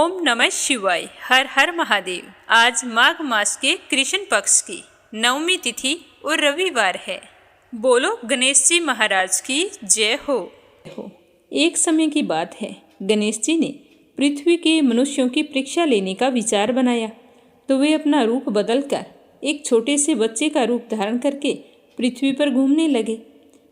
ओम नमः शिवाय। हर हर महादेव। आज माघ मास के कृष्ण पक्ष की 9वीं तिथि और रविवार है। बोलो गणेश जी महाराज की जय हो। एक समय की बात है, गणेश जी ने पृथ्वी के मनुष्यों की परीक्षा लेने का विचार बनाया। तो वे अपना रूप बदलकर एक छोटे से बच्चे का रूप धारण करके पृथ्वी पर घूमने लगे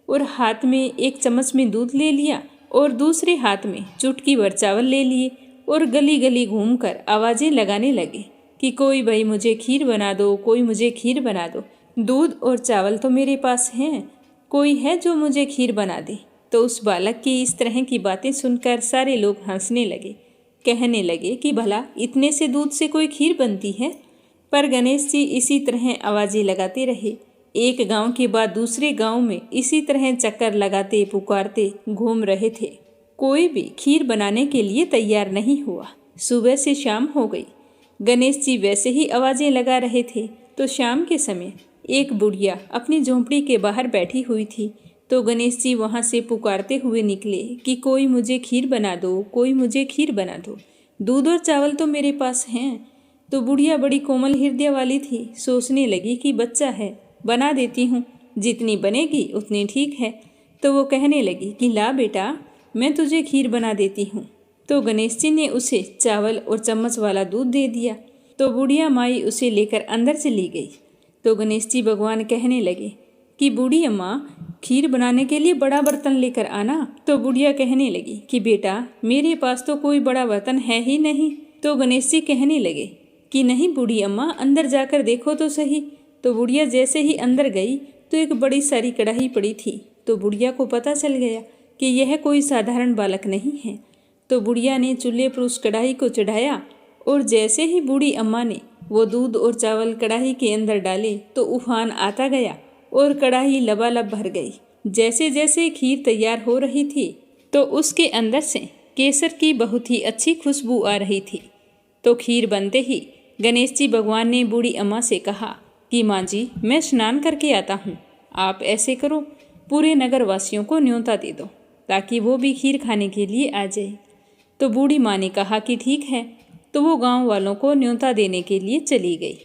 और हाथ में एक चम्मच में दूध ले लिया और दूसरे हाथ में चुटकी भर चावल ले लिए और गली गली घूमकर आवाज़ें लगाने लगे कि कोई भाई मुझे खीर बना दो, कोई मुझे खीर बना दो। दूध और चावल तो मेरे पास हैं, कोई है जो मुझे खीर बना दे। तो उस बालक की इस तरह की बातें सुनकर सारे लोग हंसने लगे, कहने लगे कि भला इतने से दूध से कोई खीर बनती है। पर गणेश जी इसी तरह आवाज़ें लगाते रहे। एक गांव के बाद दूसरे गांव में इसी तरह चक्कर लगाते पुकारते घूम रहे थे। कोई भी खीर बनाने के लिए तैयार नहीं हुआ। सुबह से शाम हो गई। गणेश जी वैसे ही आवाज़ें लगा रहे थे। तो शाम के समय एक बुढ़िया अपनी झोंपड़ी के बाहर बैठी हुई थी। तो गणेश जी वहाँ से पुकारते हुए निकले कि कोई मुझे खीर बना दो, कोई मुझे खीर बना दो। दूध और चावल तो मेरे पास हैं। तो बुढ़िया बड़ी कोमल हृदय वाली थी, सोचने लगी कि बच्चा है, बना देती हूँ, जितनी बनेगी उतनी ठीक है। तो वो कहने लगी कि ला बेटा, मैं तुझे खीर बना देती हूँ। तो गणेश जी ने उसे चावल और चम्मच वाला दूध दे दिया। तो बुढ़िया माई उसे लेकर अंदर चली गई। तो गणेश जी भगवान कहने लगे कि बूढ़ी अम्मा, खीर बनाने के लिए बड़ा बर्तन लेकर आना। तो बुढ़िया कहने लगी कि बेटा, मेरे पास तो कोई बड़ा बर्तन है ही नहीं। तो गणेश जी कहने लगे कि नहीं बूढ़ी अम्मा, अंदर जाकर देखो तो सही। तो बुढ़िया जैसे ही अंदर गई तो एक बड़ी सारी कढ़ाई पड़ी थी। तो बुढ़िया को पता चल गया कि यह कोई साधारण बालक नहीं है। तो बुढ़िया ने चूल्हे पर उस कढ़ाई को चढ़ाया और जैसे ही बूढ़ी अम्मा ने वो दूध और चावल कढ़ाई के अंदर डाले तो उफान आता गया और कढ़ाई लबालब भर गई। जैसे जैसे खीर तैयार हो रही थी तो उसके अंदर से केसर की बहुत ही अच्छी खुशबू आ रही थी। तो खीर बनते ही गणेश जी भगवान ने बूढ़ी अम्मा से कहा कि माँ जी, मैं स्नान करके आता हूँ, आप ऐसे करो, पूरे नगर वासियों को न्योता दे दो ताकि वो भी खीर खाने के लिए आ जाए। तो बूढ़ी माँ ने कहा कि ठीक है। तो वो गांव वालों को न्योता देने के लिए चली गई।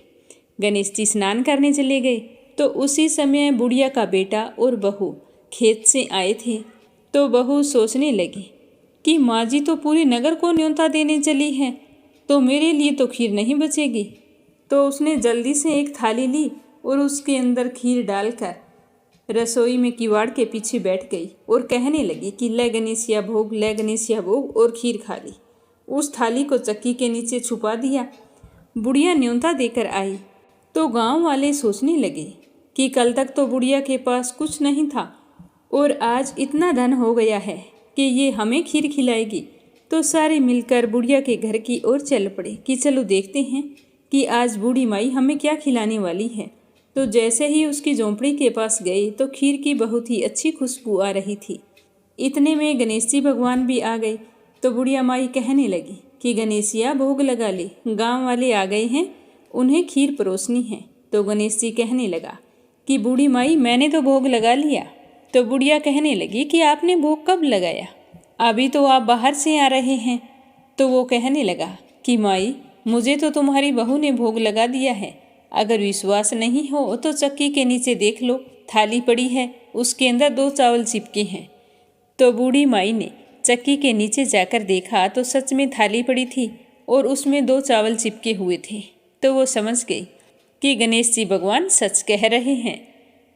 गणेश जी स्नान करने चले गए। तो उसी समय बुढ़िया का बेटा और बहू खेत से आए थे। तो बहू सोचने लगी कि माँ जी तो पूरे नगर को न्योता देने चली है, तो मेरे लिए तो खीर नहीं बचेगी। तो उसने जल्दी से एक थाली ली और उसके अंदर खीर डालकर रसोई में किवाड़ के पीछे बैठ गई और कहने लगी कि ले गणेशिया भोग, ले गणेशिया भोग, और खीर खा ली। उस थाली को चक्की के नीचे छुपा दिया। बुढ़िया न्योता देकर आई। तो गांव वाले सोचने लगे कि कल तक तो बुढ़िया के पास कुछ नहीं था और आज इतना धन हो गया है कि ये हमें खीर खिलाएगी। तो सारे मिलकर बुढ़िया के घर की ओर चल पड़े कि चलो देखते हैं कि आज बूढ़ी माई हमें क्या खिलाने वाली है। तो जैसे ही उसकी झोंपड़ी के पास गई तो खीर की बहुत ही अच्छी खुशबू आ रही थी। इतने में गणेश जी भगवान भी आ गए। तो बुढ़िया माई कहने लगी कि गणेशिया भोग लगा ले, गांव वाले आ गए हैं, उन्हें खीर परोसनी है। तो गणेश जी कहने लगा कि बूढ़ी माई, मैंने तो भोग लगा लिया। तो बुढ़िया कहने लगी कि आपने भोग कब लगाया, अभी तो आप बाहर से आ रहे हैं। तो वो कहने लगा कि माई, मुझे तो तुम्हारी बहू ने भोग लगा दिया है। अगर विश्वास नहीं हो तो चक्की के नीचे देख लो, थाली पड़ी है, उसके अंदर 2 चावल चिपके हैं। तो बूढ़ी माई ने चक्की के नीचे जाकर देखा तो सच में थाली पड़ी थी और उसमें 2 चावल चिपके हुए थे। तो वो समझ गई कि गणेश जी भगवान सच कह रहे हैं।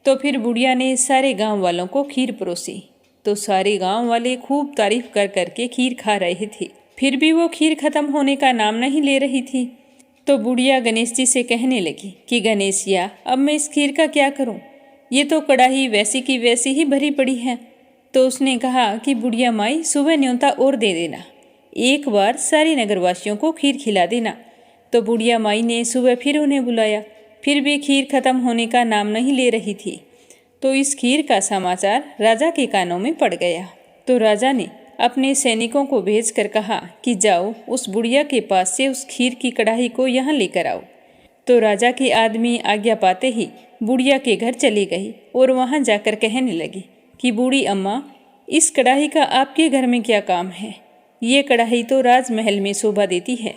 तो फिर बुढ़िया ने सारे गांव वालों को खीर परोसी। तो सारे गांव वाले खूब तारीफ कर करके खीर खा रहे थे। फिर भी वो खीर खत्म होने का नाम नहीं ले रही थी। तो बुढ़िया गणेश जी से कहने लगी कि गणेशिया, अब मैं इस खीर का क्या करूं? ये तो कढ़ाई वैसी की वैसी ही भरी पड़ी है। तो उसने कहा कि बुढ़िया माई, सुबह न्योता और दे देना, एक बार सारे नगरवासियों को खीर खिला देना। तो बुढ़िया माई ने सुबह फिर उन्हें बुलाया, फिर भी खीर खत्म होने का नाम नहीं ले रही थी। तो इस खीर का समाचार राजा के कानों में पड़ गया। तो राजा ने अपने सैनिकों को भेजकर कहा कि जाओ, उस बुढ़िया के पास से उस खीर की कढ़ाई को यहाँ लेकर आओ। तो राजा के आदमी आज्ञा पाते ही बुढ़िया के घर चली गई और वहाँ जाकर कहने लगी कि बूढ़ी अम्मा, इस कढ़ाई का आपके घर में क्या काम है? ये कढ़ाई तो राजमहल में शोभा देती है।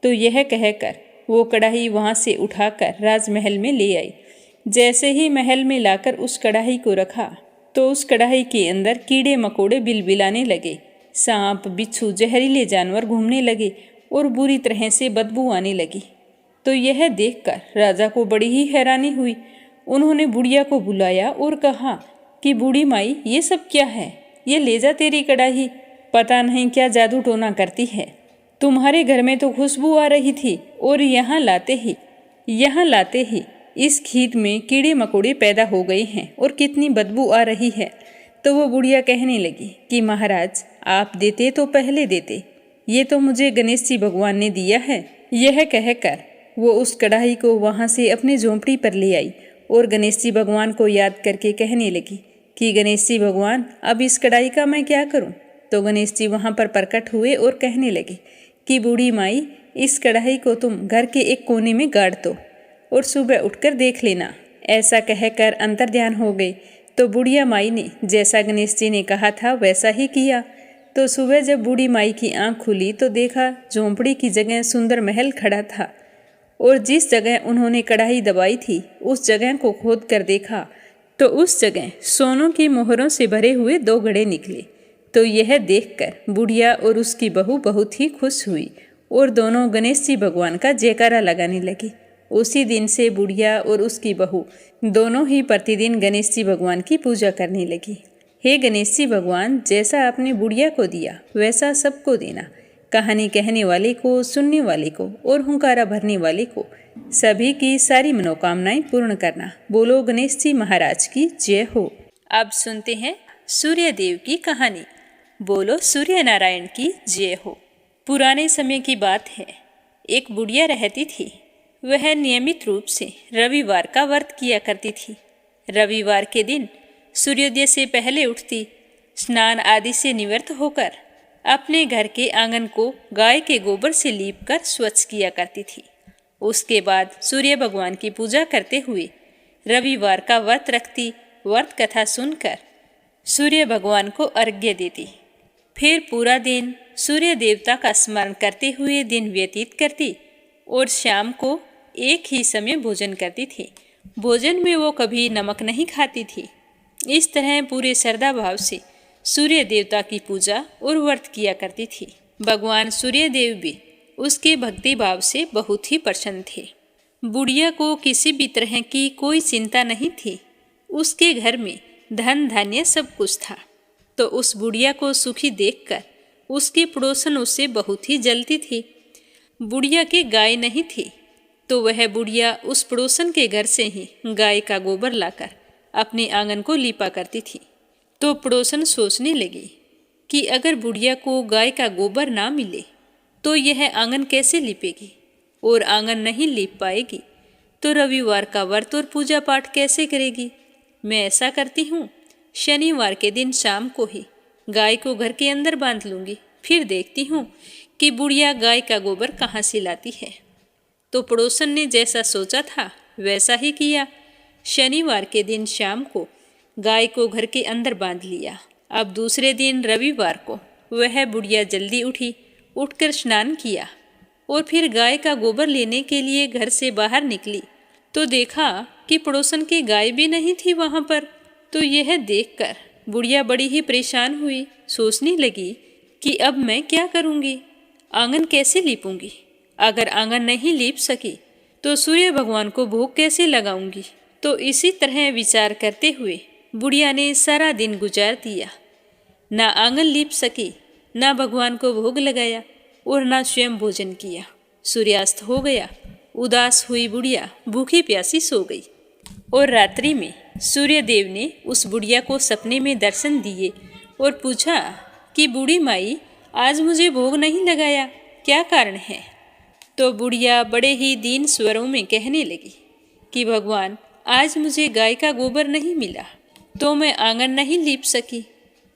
तो यह कहकर वो कढ़ाई वहाँ से उठाकर राजमहल में ले आई। जैसे ही महल में लाकर उस कढ़ाई को रखा तो उस कढ़ाई के अंदर कीड़े मकोड़े बिलबिलाने लगे। सांप, बिच्छू, जहरीले जानवर घूमने लगे और बुरी तरह से बदबू आने लगी। तो यह देखकर राजा को बड़ी ही हैरानी हुई। उन्होंने बुढ़िया को बुलाया और कहा कि बूढ़ी माई, ये सब क्या है? ये ले जा तेरी कढ़ाई, पता नहीं क्या जादू टोना करती है। तुम्हारे घर में तो खुशबू आ रही थी और यहाँ लाते ही इस खीर में कीड़े मकोड़े पैदा हो गए हैं और कितनी बदबू आ रही है। तो वो बुढ़िया कहने लगी कि महाराज, आप देते तो पहले देते, ये तो मुझे गणेश जी भगवान ने दिया है। यह कहकर वो उस कढ़ाई को वहाँ से अपनी झोंपड़ी पर ले आई और गणेश जी भगवान को याद करके कहने लगी कि गणेश जी भगवान, अब इस कढ़ाई का मैं क्या करूँ? तो गणेश जी वहाँ पर प्रकट हुए और कहने लगे कि बूढ़ी माई, इस कढ़ाई को तुम घर के एक कोने में गाड़ दो और सुबह उठकर देख लेना। ऐसा कहकर अंतर्ध्यान हो गए। तो बुढ़िया माई ने जैसा गणेश जी ने कहा था वैसा ही किया। तो सुबह जब बूढ़ी माई की आंख खुली तो देखा झोंपड़ी की जगह सुंदर महल खड़ा था और जिस जगह उन्होंने कढ़ाई दबाई थी उस जगह को खोद कर देखा तो उस जगह सोनों की मोहरों से भरे हुए 2 घड़े निकले। तो यह देखकर बुढ़िया और उसकी बहू बहुत ही खुश हुई और दोनों गणेश जी भगवान का जयकारा लगाने लगी। उसी दिन से बुढ़िया और उसकी बहू दोनों ही प्रतिदिन गणेश जी भगवान की पूजा करने लगी। हे गणेश जी भगवान, जैसा आपने बुढ़िया को दिया वैसा सबको देना। कहानी कहने वाले को, सुनने वाले को और हुंकारा भरने वाले को, सभी की सारी मनोकामनाएं पूर्ण करना। बोलो गणेश जी महाराज की जय हो। अब सुनते हैं सूर्य देव की कहानी। बोलो सूर्य नारायण की जय हो। पुराने समय की बात है। एक बुढ़िया रहती थी। वह नियमित रूप से रविवार का व्रत किया करती थी। रविवार के दिन सूर्योदय से पहले उठती, स्नान आदि से निवृत्त होकर अपने घर के आंगन को गाय के गोबर से लीपकर स्वच्छ किया करती थी। उसके बाद सूर्य भगवान की पूजा करते हुए रविवार का व्रत रखती। व्रत कथा सुनकर सूर्य भगवान को अर्घ्य देती। फिर पूरा दिन सूर्य देवता का स्मरण करते हुए दिन व्यतीत करती और शाम को एक ही समय भोजन करती थी। भोजन में वो कभी नमक नहीं खाती थी। इस तरह पूरे श्रद्धा भाव से सूर्य देवता की पूजा और व्रत किया करती थी। भगवान सूर्य देव भी उसके भक्ति भाव से बहुत ही प्रसन्न थे। बुढ़िया को किसी भी तरह की कोई चिंता नहीं थी। उसके घर में धन धान्य सब कुछ था। तो उस बुढ़िया को सुखी देखकर उसकी पड़ोसन उससे बहुत ही जलती थी। बुढ़िया के गाय नहीं थी तो वह बुढ़िया उस पड़ोसन के घर से ही गाय का गोबर लाकर अपने आंगन को लीपा करती थी। तो पड़ोसन सोचने लगी कि अगर बुढ़िया को गाय का गोबर ना मिले तो यह आंगन कैसे लीपेगी और आंगन नहीं लीप पाएगी तो रविवार का व्रत और पूजा पाठ कैसे करेगी। मैं ऐसा करती हूँ, शनिवार के दिन शाम को ही गाय को घर के अंदर बांध लूँगी, फिर देखती हूँ कि बुढ़िया गाय का गोबर कहाँ से लाती है। तो पड़ोसन ने जैसा सोचा था वैसा ही किया। शनिवार के दिन शाम को गाय को घर के अंदर बांध लिया। अब दूसरे दिन रविवार को वह बुढ़िया जल्दी उठी, उठकर स्नान किया और फिर गाय का गोबर लेने के लिए घर से बाहर निकली तो देखा कि पड़ोसन की गाय भी नहीं थी वहाँ पर। तो यह देखकर बुढ़िया बड़ी ही परेशान हुई। सोचने लगी कि अब मैं क्या करूँगी, आंगन कैसे लीपूंगी। अगर आंगन नहीं लीप सकी तो सूर्य भगवान को भोग कैसे लगाऊंगी। तो इसी तरह विचार करते हुए बुढ़िया ने सारा दिन गुजार दिया। ना आंगन लीप सकी, ना भगवान को भोग लगाया और ना स्वयं भोजन किया। सूर्यास्त हो गया। उदास हुई बुढ़िया भूखी प्यासी सो गई। और रात्रि में सूर्य देव ने उस बुढ़िया को सपने में दर्शन दिए और पूछा कि बूढ़ी माई, आज मुझे भोग नहीं लगाया, क्या कारण है। तो बुढ़िया बड़े ही दीन स्वरों में कहने लगी कि भगवान, आज मुझे गाय का गोबर नहीं मिला तो मैं आंगन नहीं लीप सकी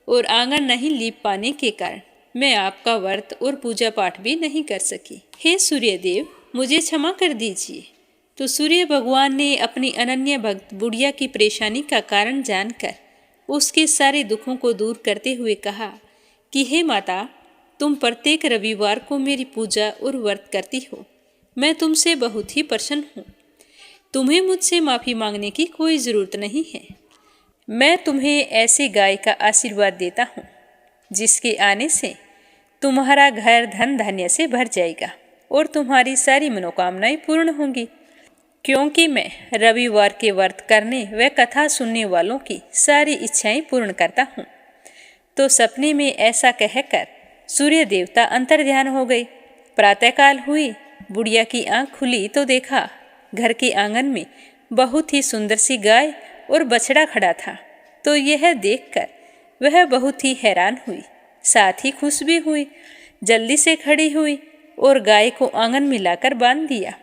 और आंगन नहीं लीप पाने के कारण मैं आपका व्रत और पूजा पाठ भी नहीं कर सकी। हे सूर्य देव, मुझे क्षमा कर दीजिए। तो सूर्य भगवान ने अपनी अनन्य भक्त बुढ़िया की परेशानी का कारण जानकर उसके सारे दुखों को दूर करते हुए कहा कि हे माता, तुम प्रत्येक रविवार को मेरी पूजा और व्रत करती हो। मैं तुमसे बहुत ही प्रसन्न हूँ। तुम्हें मुझसे माफ़ी मांगने की कोई ज़रूरत नहीं है। मैं तुम्हें ऐसे गाय का आशीर्वाद देता हूँ जिसके आने से तुम्हारा घर धन धान्य से भर जाएगा और तुम्हारी सारी मनोकामनाएं पूर्ण होंगी, क्योंकि मैं रविवार के व्रत करने व कथा सुनने वालों की सारी इच्छाएं पूर्ण करता हूँ। तो सपने में ऐसा कहकर सूर्य देवता अंतर्ध्यान हो गए। प्रातःकाल हुई, बुढ़िया की आंख खुली तो देखा घर के आंगन में बहुत ही सुंदर सी गाय और बछड़ा खड़ा था। तो यह देखकर वह बहुत ही हैरान हुई, साथ ही खुश भी हुई। जल्दी से खड़ी हुई और गाय को आंगन में लाकर बांध दिया।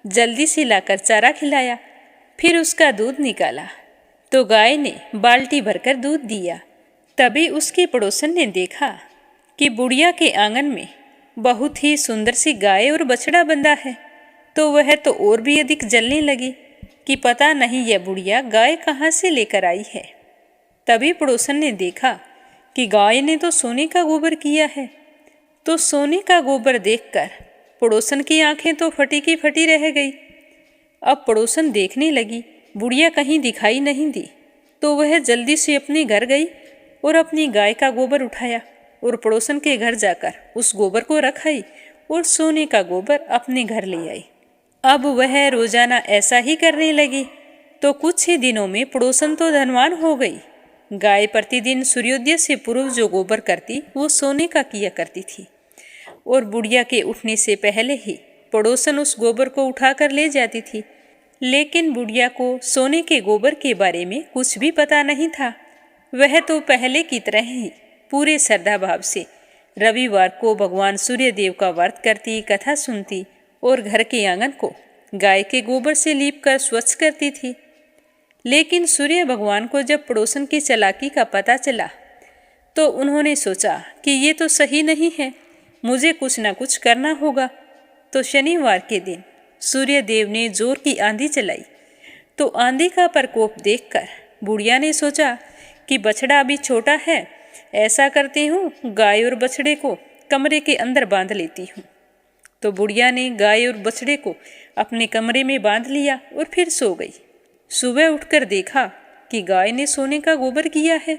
जल्दी से लाकर चारा खिलाया, फिर उसका दूध निकाला तो गाय ने बाल्टी भरकर दूध दिया। तभी उसके पड़ोसन ने देखा कि बुढ़िया के आंगन में बहुत ही सुंदर सी गाय और बछड़ा बंधा है। तो वह तो और भी अधिक जलने लगी कि पता नहीं यह बुढ़िया गाय कहाँ से लेकर आई है। तभी पड़ोसन ने देखा कि गाय ने तो सोने का गोबर किया है। तो सोने का गोबर देखकर पड़ोसन की आंखें तो फटी की फटी रह गई। अब पड़ोसन देखने लगी, बुढ़िया कहीं दिखाई नहीं दी। तो वह जल्दी से अपने घर गई और अपनी गाय का गोबर उठाया और पड़ोसन के घर जाकर उस गोबर को रख आई और सोने का गोबर अपने घर ले आई। अब वह रोजाना ऐसा ही करने लगी। तो कुछ ही दिनों में पड़ोसन तो धनवान हो गई। गाय प्रतिदिन सूर्योदय से पूर्व जो गोबर करती वो सोने का किया करती थी और बुढ़िया के उठने से पहले ही पड़ोसन उस गोबर को उठाकर ले जाती थी। लेकिन बुढ़िया को सोने के गोबर के बारे में कुछ भी पता नहीं था। वह तो पहले की तरह ही पूरे श्रद्धा भाव से रविवार को भगवान सूर्यदेव का व्रत करती, कथा सुनती और घर के आंगन को गाय के गोबर से लीपकर स्वच्छ करती थी। लेकिन सूर्य भगवान को जब पड़ोसन की चालाकी का पता चला तो उन्होंने सोचा कि ये तो सही नहीं है, मुझे कुछ न कुछ करना होगा। तो शनिवार के दिन सूर्यदेव ने जोर की आंधी चलाई। तो आंधी का प्रकोप देखकर बुढ़िया ने सोचा कि बछड़ा अभी छोटा है, ऐसा करती हूँ गाय और बछड़े को कमरे के अंदर बांध लेती हूँ। तो बुढ़िया ने गाय और बछड़े को अपने कमरे में बांध लिया और फिर सो गई। सुबह उठकर देखा कि गाय ने सोने का गोबर किया है।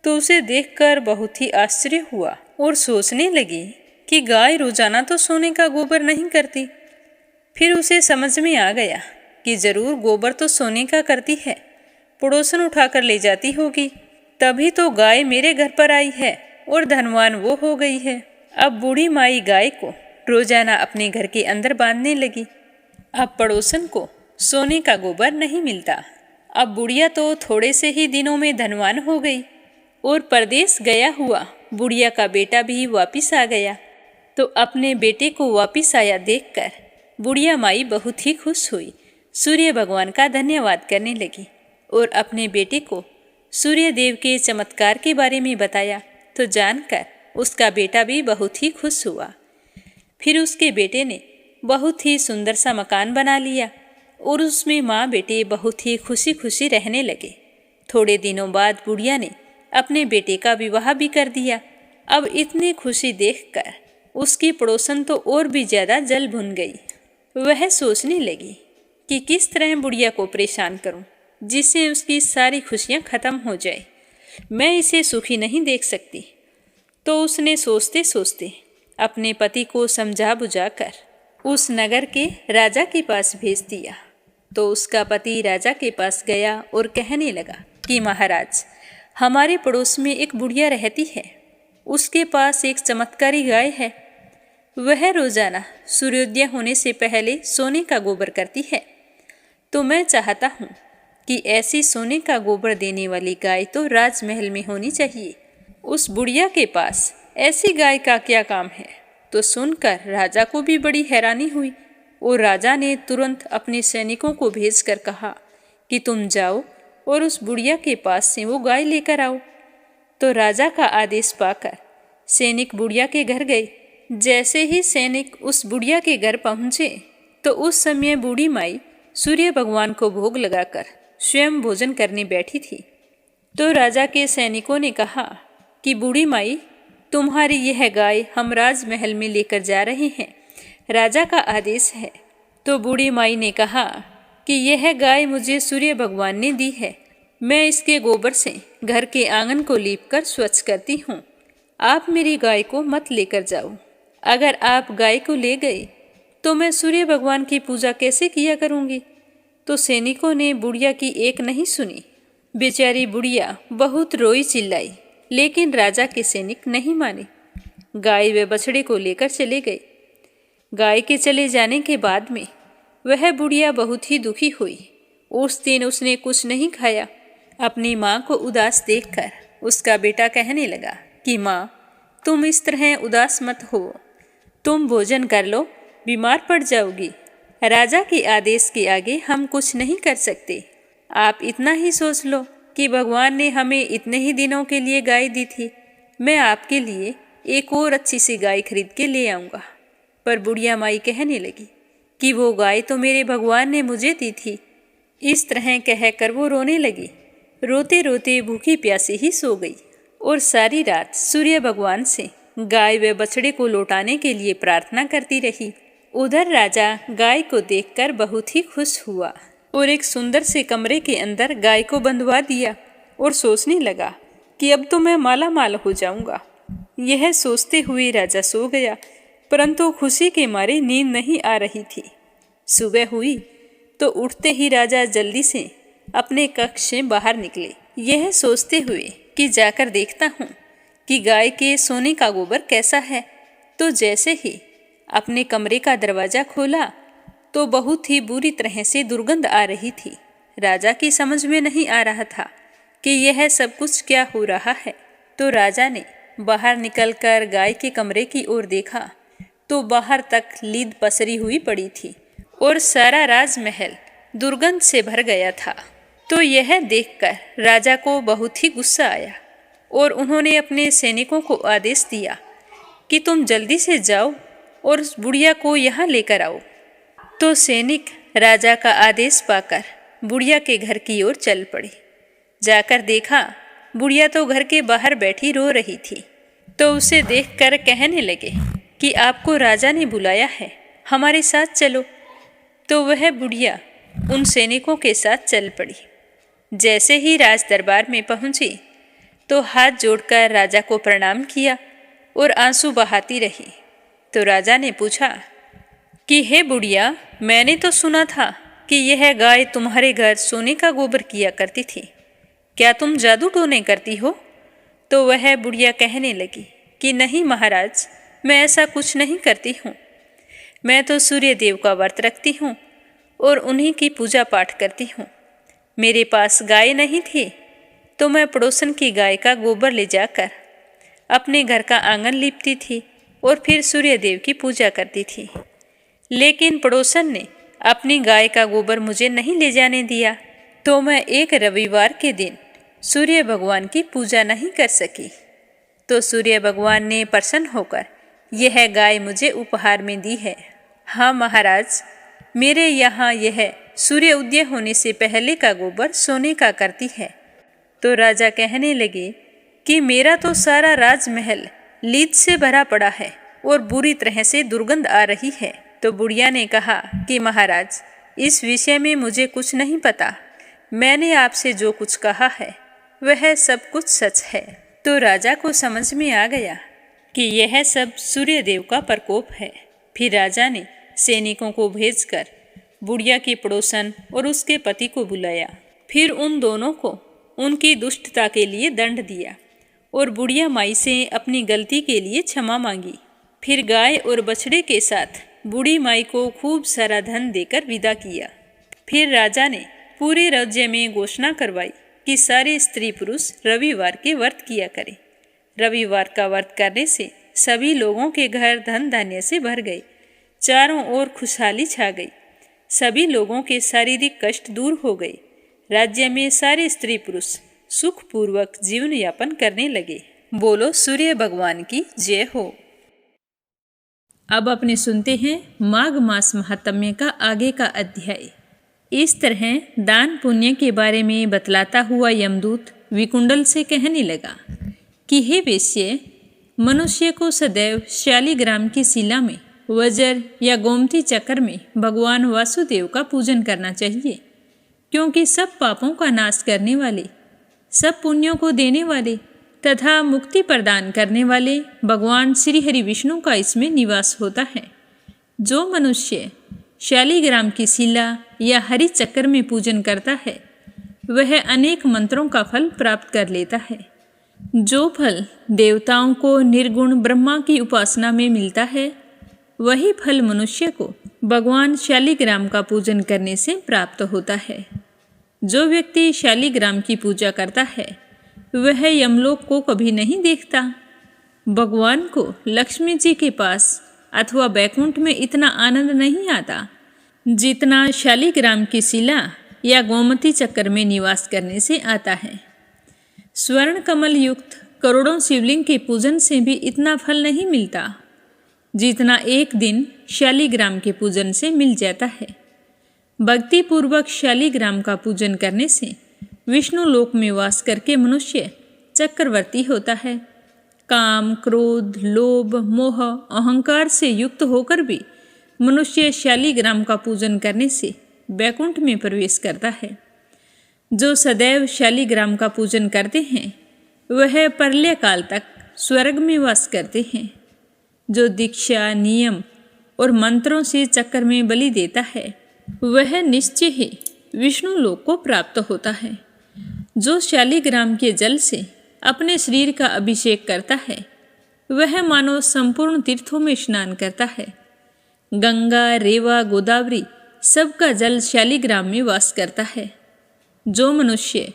तो उसे देखकर बहुत ही आश्चर्य हुआ और सोचने लगी कि गाय रोजाना तो सोने का गोबर नहीं करती। फिर उसे समझ में आ गया कि जरूर गोबर तो सोने का करती है, पड़ोसन उठाकर ले जाती होगी, तभी तो गाय मेरे घर पर आई है और धनवान वो हो गई है। अब बूढ़ी माई गाय को रोजाना अपने घर के अंदर बांधने लगी। अब पड़ोसन को सोने का गोबर नहीं मिलता। अब बुढ़िया तो थोड़े से ही दिनों में धनवान हो गई और परदेश गया हुआ बुढ़िया का बेटा भी वापिस आ गया। तो अपने बेटे को वापिस आया देखकर बुढ़िया माई बहुत ही खुश हुई, सूर्य भगवान का धन्यवाद करने लगी और अपने बेटे को सूर्य देव के चमत्कार के बारे में बताया। तो जानकर उसका बेटा भी बहुत ही खुश हुआ। फिर उसके बेटे ने बहुत ही सुंदर सा मकान बना लिया और उसमें माँ बेटे बहुत ही खुशी खुशी रहने लगे। थोड़े दिनों बाद बुढ़िया ने अपने बेटे का विवाह भी कर दिया। अब इतनी खुशी देखकर उसकी पड़ोसन तो और भी ज़्यादा जल भुन गई। वह सोचने लगी कि किस तरह बुढ़िया को परेशान करूं जिससे उसकी सारी खुशियां खत्म हो जाए। मैं इसे सुखी नहीं देख सकती। तो उसने सोचते सोचते अपने पति को समझा बुझाकर उस नगर के राजा के पास भेज दिया। तो उसका पति राजा के पास गया और कहने लगा कि महाराज, हमारे पड़ोस में एक बुढ़िया रहती है, उसके पास एक चमत्कारी गाय है। वह रोजाना सूर्योदय होने से पहले सोने का गोबर करती है। तो मैं चाहता हूँ कि ऐसी सोने का गोबर देने वाली गाय तो राजमहल में होनी चाहिए। उस बुढ़िया के पास ऐसी गाय का क्या काम है? तो सुनकर राजा को भी बड़ी हैरानी हुई और राजा ने तुरंत अपने सैनिकों को भेजकर कहा कि तुम जाओ और उस बुढ़िया के पास से वो गाय लेकर आओ। तो राजा का आदेश पाकर सैनिक बुढ़िया के घर गए। जैसे ही सैनिक उस बुढ़िया के घर पहुँचे तो उस समय बूढ़ी माई सूर्य भगवान को भोग लगाकर स्वयं भोजन करने बैठी थी। तो राजा के सैनिकों ने कहा कि बूढ़ी माई, तुम्हारी यह गाय हम राजमहल में लेकर जा रहे हैं, राजा का आदेश है। तो बूढ़ी माई ने कहा कि यह गाय मुझे सूर्य भगवान ने दी है, मैं इसके गोबर से घर के आंगन को लीपकर स्वच्छ करती हूँ। आप मेरी गाय को मत लेकर जाओ। अगर आप गाय को ले गए तो मैं सूर्य भगवान की पूजा कैसे किया करूँगी। तो सैनिकों ने बुढ़िया की एक नहीं सुनी। बेचारी बुढ़िया बहुत रोई चिल्लाई, लेकिन राजा के सैनिक नहीं माने। गाय व बछड़े को लेकर चले गए। गाय के चले जाने के बाद में वह बुढ़िया बहुत ही दुखी हुई। उस दिन उसने कुछ नहीं खाया। अपनी माँ को उदास देखकर उसका बेटा कहने लगा कि माँ, तुम इस तरह उदास मत हो, तुम भोजन कर लो, बीमार पड़ जाओगी। राजा के आदेश के आगे हम कुछ नहीं कर सकते। आप इतना ही सोच लो कि भगवान ने हमें इतने ही दिनों के लिए गाय दी थी। मैं आपके लिए एक और अच्छी सी गाय खरीद के ले आऊँगा। पर बुढ़िया माई कहने लगी कि वो गाय तो मेरे भगवान ने मुझे दी थी। इस तरह कहकर वो रोने लगी। रोते रोते भूखी प्यासी ही सो गई और सारी रात सूर्य भगवान से गाय व बछड़े को लौटाने के लिए प्रार्थना करती रही। उधर राजा गाय को देखकर बहुत ही खुश हुआ और एक सुंदर से कमरे के अंदर गाय को बंधवा दिया और सोचने लगा कि अब तो मैं माला माल हो जाऊंगा। यह सोचते हुए राजा सो गया, परंतु खुशी के मारे नींद नहीं आ रही थी। सुबह हुई तो उठते ही राजा जल्दी से अपने कक्ष से बाहर निकले, यह सोचते हुए कि जाकर देखता हूँ कि गाय के सोने का गोबर कैसा है। तो जैसे ही अपने कमरे का दरवाज़ा खोला तो बहुत ही बुरी तरह से दुर्गंध आ रही थी। राजा की समझ में नहीं आ रहा था कि यह सब कुछ क्या हो रहा है। तो राजा ने बाहर निकलकर गाय के कमरे की ओर देखा तो बाहर तक लीद पसरी हुई पड़ी थी और सारा राजमहल दुर्गंध से भर गया था। तो यह देखकर राजा को बहुत ही गुस्सा आया और उन्होंने अपने सैनिकों को आदेश दिया कि तुम जल्दी से जाओ और उस बुढ़िया को यहाँ लेकर आओ। तो सैनिक राजा का आदेश पाकर बुढ़िया के घर की ओर चल पड़े। जाकर देखा बुढ़िया तो घर के बाहर बैठी रो रही थी। तो उसे देखकर कहने लगे कि आपको राजा ने बुलाया है, हमारे साथ चलो। तो वह बुढ़िया उन सैनिकों के साथ चल पड़ी। जैसे ही राज दरबार में पहुंची तो हाथ जोड़कर राजा को प्रणाम किया और आंसू बहाती रही। तो राजा ने पूछा कि हे बुढ़िया, मैंने तो सुना था कि यह गाय तुम्हारे घर सोने का गोबर किया करती थी, क्या तुम जादू टोने करती हो? तो वह बुढ़िया कहने लगी कि नहीं महाराज, मैं ऐसा कुछ नहीं करती हूँ। मैं तो सूर्य देव का व्रत रखती हूँ और उन्हीं की पूजा पाठ करती हूँ। मेरे पास गाय नहीं थी तो मैं पड़ोसन की गाय का गोबर ले जाकर अपने घर का आंगन लीपती थी और फिर सूर्य देव की पूजा करती थी। लेकिन पड़ोसन ने अपनी गाय का गोबर मुझे नहीं ले जाने दिया, तो मैं एक रविवार के दिन सूर्य भगवान की पूजा नहीं कर सकी। तो सूर्य भगवान ने प्रसन्न होकर यह गाय मुझे उपहार में दी है। हाँ महाराज, मेरे यहाँ यह सूर्य उदय होने से पहले का गोबर सोने का करती है। तो राजा कहने लगे कि मेरा तो सारा राजमहल लीद से भरा पड़ा है और बुरी तरह से दुर्गंध आ रही है। तो बुढ़िया ने कहा कि महाराज, इस विषय में मुझे कुछ नहीं पता, मैंने आपसे जो कुछ कहा है वह सब कुछ सच है। तो राजा को समझ में आ गया कि यह सब सूर्य देव का प्रकोप है। फिर राजा ने सैनिकों को भेजकर बुढ़िया के पड़ोसन और उसके पति को बुलाया। फिर उन दोनों को उनकी दुष्टता के लिए दंड दिया और बुढ़िया माई से अपनी गलती के लिए क्षमा मांगी। फिर गाय और बछड़े के साथ बूढ़ी माई को खूब सारा धन देकर विदा किया। फिर राजा ने पूरे राज्य में घोषणा करवाई कि सारे स्त्री पुरुष रविवार के व्रत किया करें। रविवार का व्रत करने से सभी लोगों के घर धन धान्य से भर गए, चारों ओर खुशहाली छा गई, सभी लोगों के शारीरिक कष्ट दूर हो गए। राज्य में सारे स्त्री पुरुष सुखपूर्वक जीवन यापन करने लगे। बोलो सूर्य भगवान की जय हो। अब अपने सुनते हैं माघ मास महात्म्य का आगे का अध्याय। इस तरह दान पुण्य के बारे में बतलाता हुआ यमदूत विकुंडल से कहने लगा कि हे वेश्ये, मनुष्य को सदैव शालिग्राम की शिला में, वज्र या गोमती चक्र में भगवान वासुदेव का पूजन करना चाहिए, क्योंकि सब पापों का नाश करने वाले, सब पुण्यों को देने वाले तथा मुक्ति प्रदान करने वाले भगवान श्री हरि विष्णु का इसमें निवास होता है। जो मनुष्य शालिग्राम की शिला या हरि चक्र में पूजन करता है वह अनेक मंत्रों का फल प्राप्त कर लेता है। जो फल देवताओं को निर्गुण ब्रह्मा की उपासना में मिलता है वही फल मनुष्य को भगवान शालिग्राम का पूजन करने से प्राप्त होता है। जो व्यक्ति शालिग्राम की पूजा करता है वह यमलोक को कभी नहीं देखता। भगवान को लक्ष्मी जी के पास अथवा बैकुंठ में इतना आनंद नहीं आता जितना शालिग्राम की शिला या गोमती चक्र में निवास करने से आता है। स्वर्ण कमल युक्त करोड़ों शिवलिंग के पूजन से भी इतना फल नहीं मिलता जितना एक दिन शालिग्राम के पूजन से मिल जाता है। भक्ति पूर्वक शालिग्राम का पूजन करने से विष्णु लोक में वास करके मनुष्य चक्रवर्ती होता है। काम, क्रोध, लोभ, मोह, अहंकार से युक्त होकर भी मनुष्य शालिग्राम का पूजन करने से बैकुंठ में प्रवेश करता है। जो सदैव शालिग्राम का पूजन करते हैं वह प्रलय काल तक स्वर्ग में वास करते हैं। जो दीक्षा, नियम और मंत्रों से चक्र में बलि देता है वह निश्चय ही विष्णु लोक को प्राप्त होता है। जो शालिग्राम के जल से अपने शरीर का अभिषेक करता है वह मानो संपूर्ण तीर्थों में स्नान करता है। गंगा, रेवा, गोदावरी सबका जल शालिग्राम में वास करता है। जो मनुष्य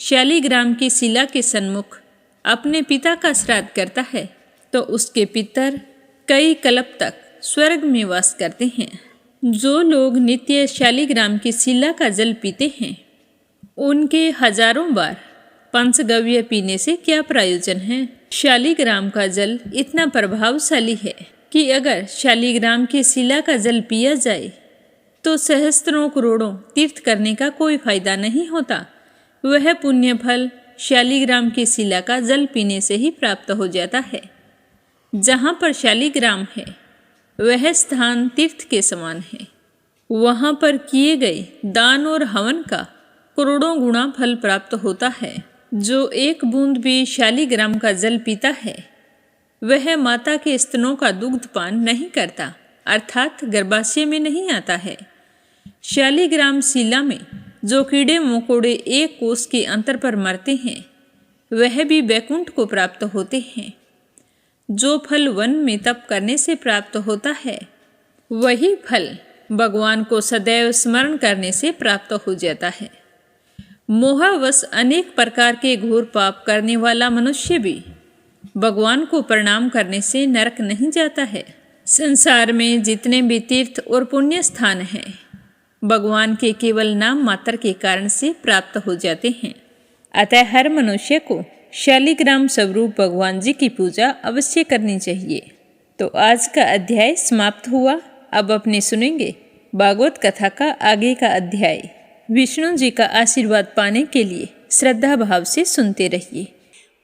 शालिग्राम की शिला के सन्मुख अपने पिता का श्राद्ध करता है तो उसके पितर कई कल्प तक स्वर्ग में वास करते हैं। जो लोग नित्य शालिग्राम की शिला का जल पीते हैं उनके हजारों बार पंचगव्य पीने से क्या प्रयोजन है। शालिग्राम का जल इतना प्रभावशाली है कि अगर शालिग्राम की शिला का जल पिया जाए तो सहस्त्रों करोड़ों तीर्थ करने का कोई फायदा नहीं होता। वह पुण्य फल शालिग्राम की शिला का जल पीने से ही प्राप्त हो जाता है। जहाँ पर शालिग्राम है वह स्थान तीर्थ के समान है। वहाँ पर किए गए दान और हवन का करोड़ों गुना फल प्राप्त होता है। जो एक बूंद भी शालिग्राम का जल पीता है वह माता के स्तनों का दुग्ध पान नहीं करता, अर्थात गर्भाशय में नहीं आता है। शालिग्राम शिला में जो कीड़े मकोड़े एक कोस के अंतर पर मरते हैं वह भी बैकुंठ को प्राप्त होते हैं। जो फल वन में तप करने से प्राप्त होता है वही फल भगवान को सदैव स्मरण करने से प्राप्त हो जाता है। मोहवश अनेक प्रकार के घोर पाप करने वाला मनुष्य भी भगवान को प्रणाम करने से नरक नहीं जाता है। संसार में जितने भी तीर्थ और पुण्य स्थान हैं भगवान के केवल नाम मात्र के कारण से प्राप्त हो जाते हैं। अतः हर मनुष्य को शालिग्राम स्वरूप भगवान जी की पूजा अवश्य करनी चाहिए। तो आज का अध्याय समाप्त हुआ। अब अपने सुनेंगे भागवत कथा का आगे का अध्याय। विष्णु जी का आशीर्वाद पाने के लिए श्रद्धा भाव से सुनते रहिए।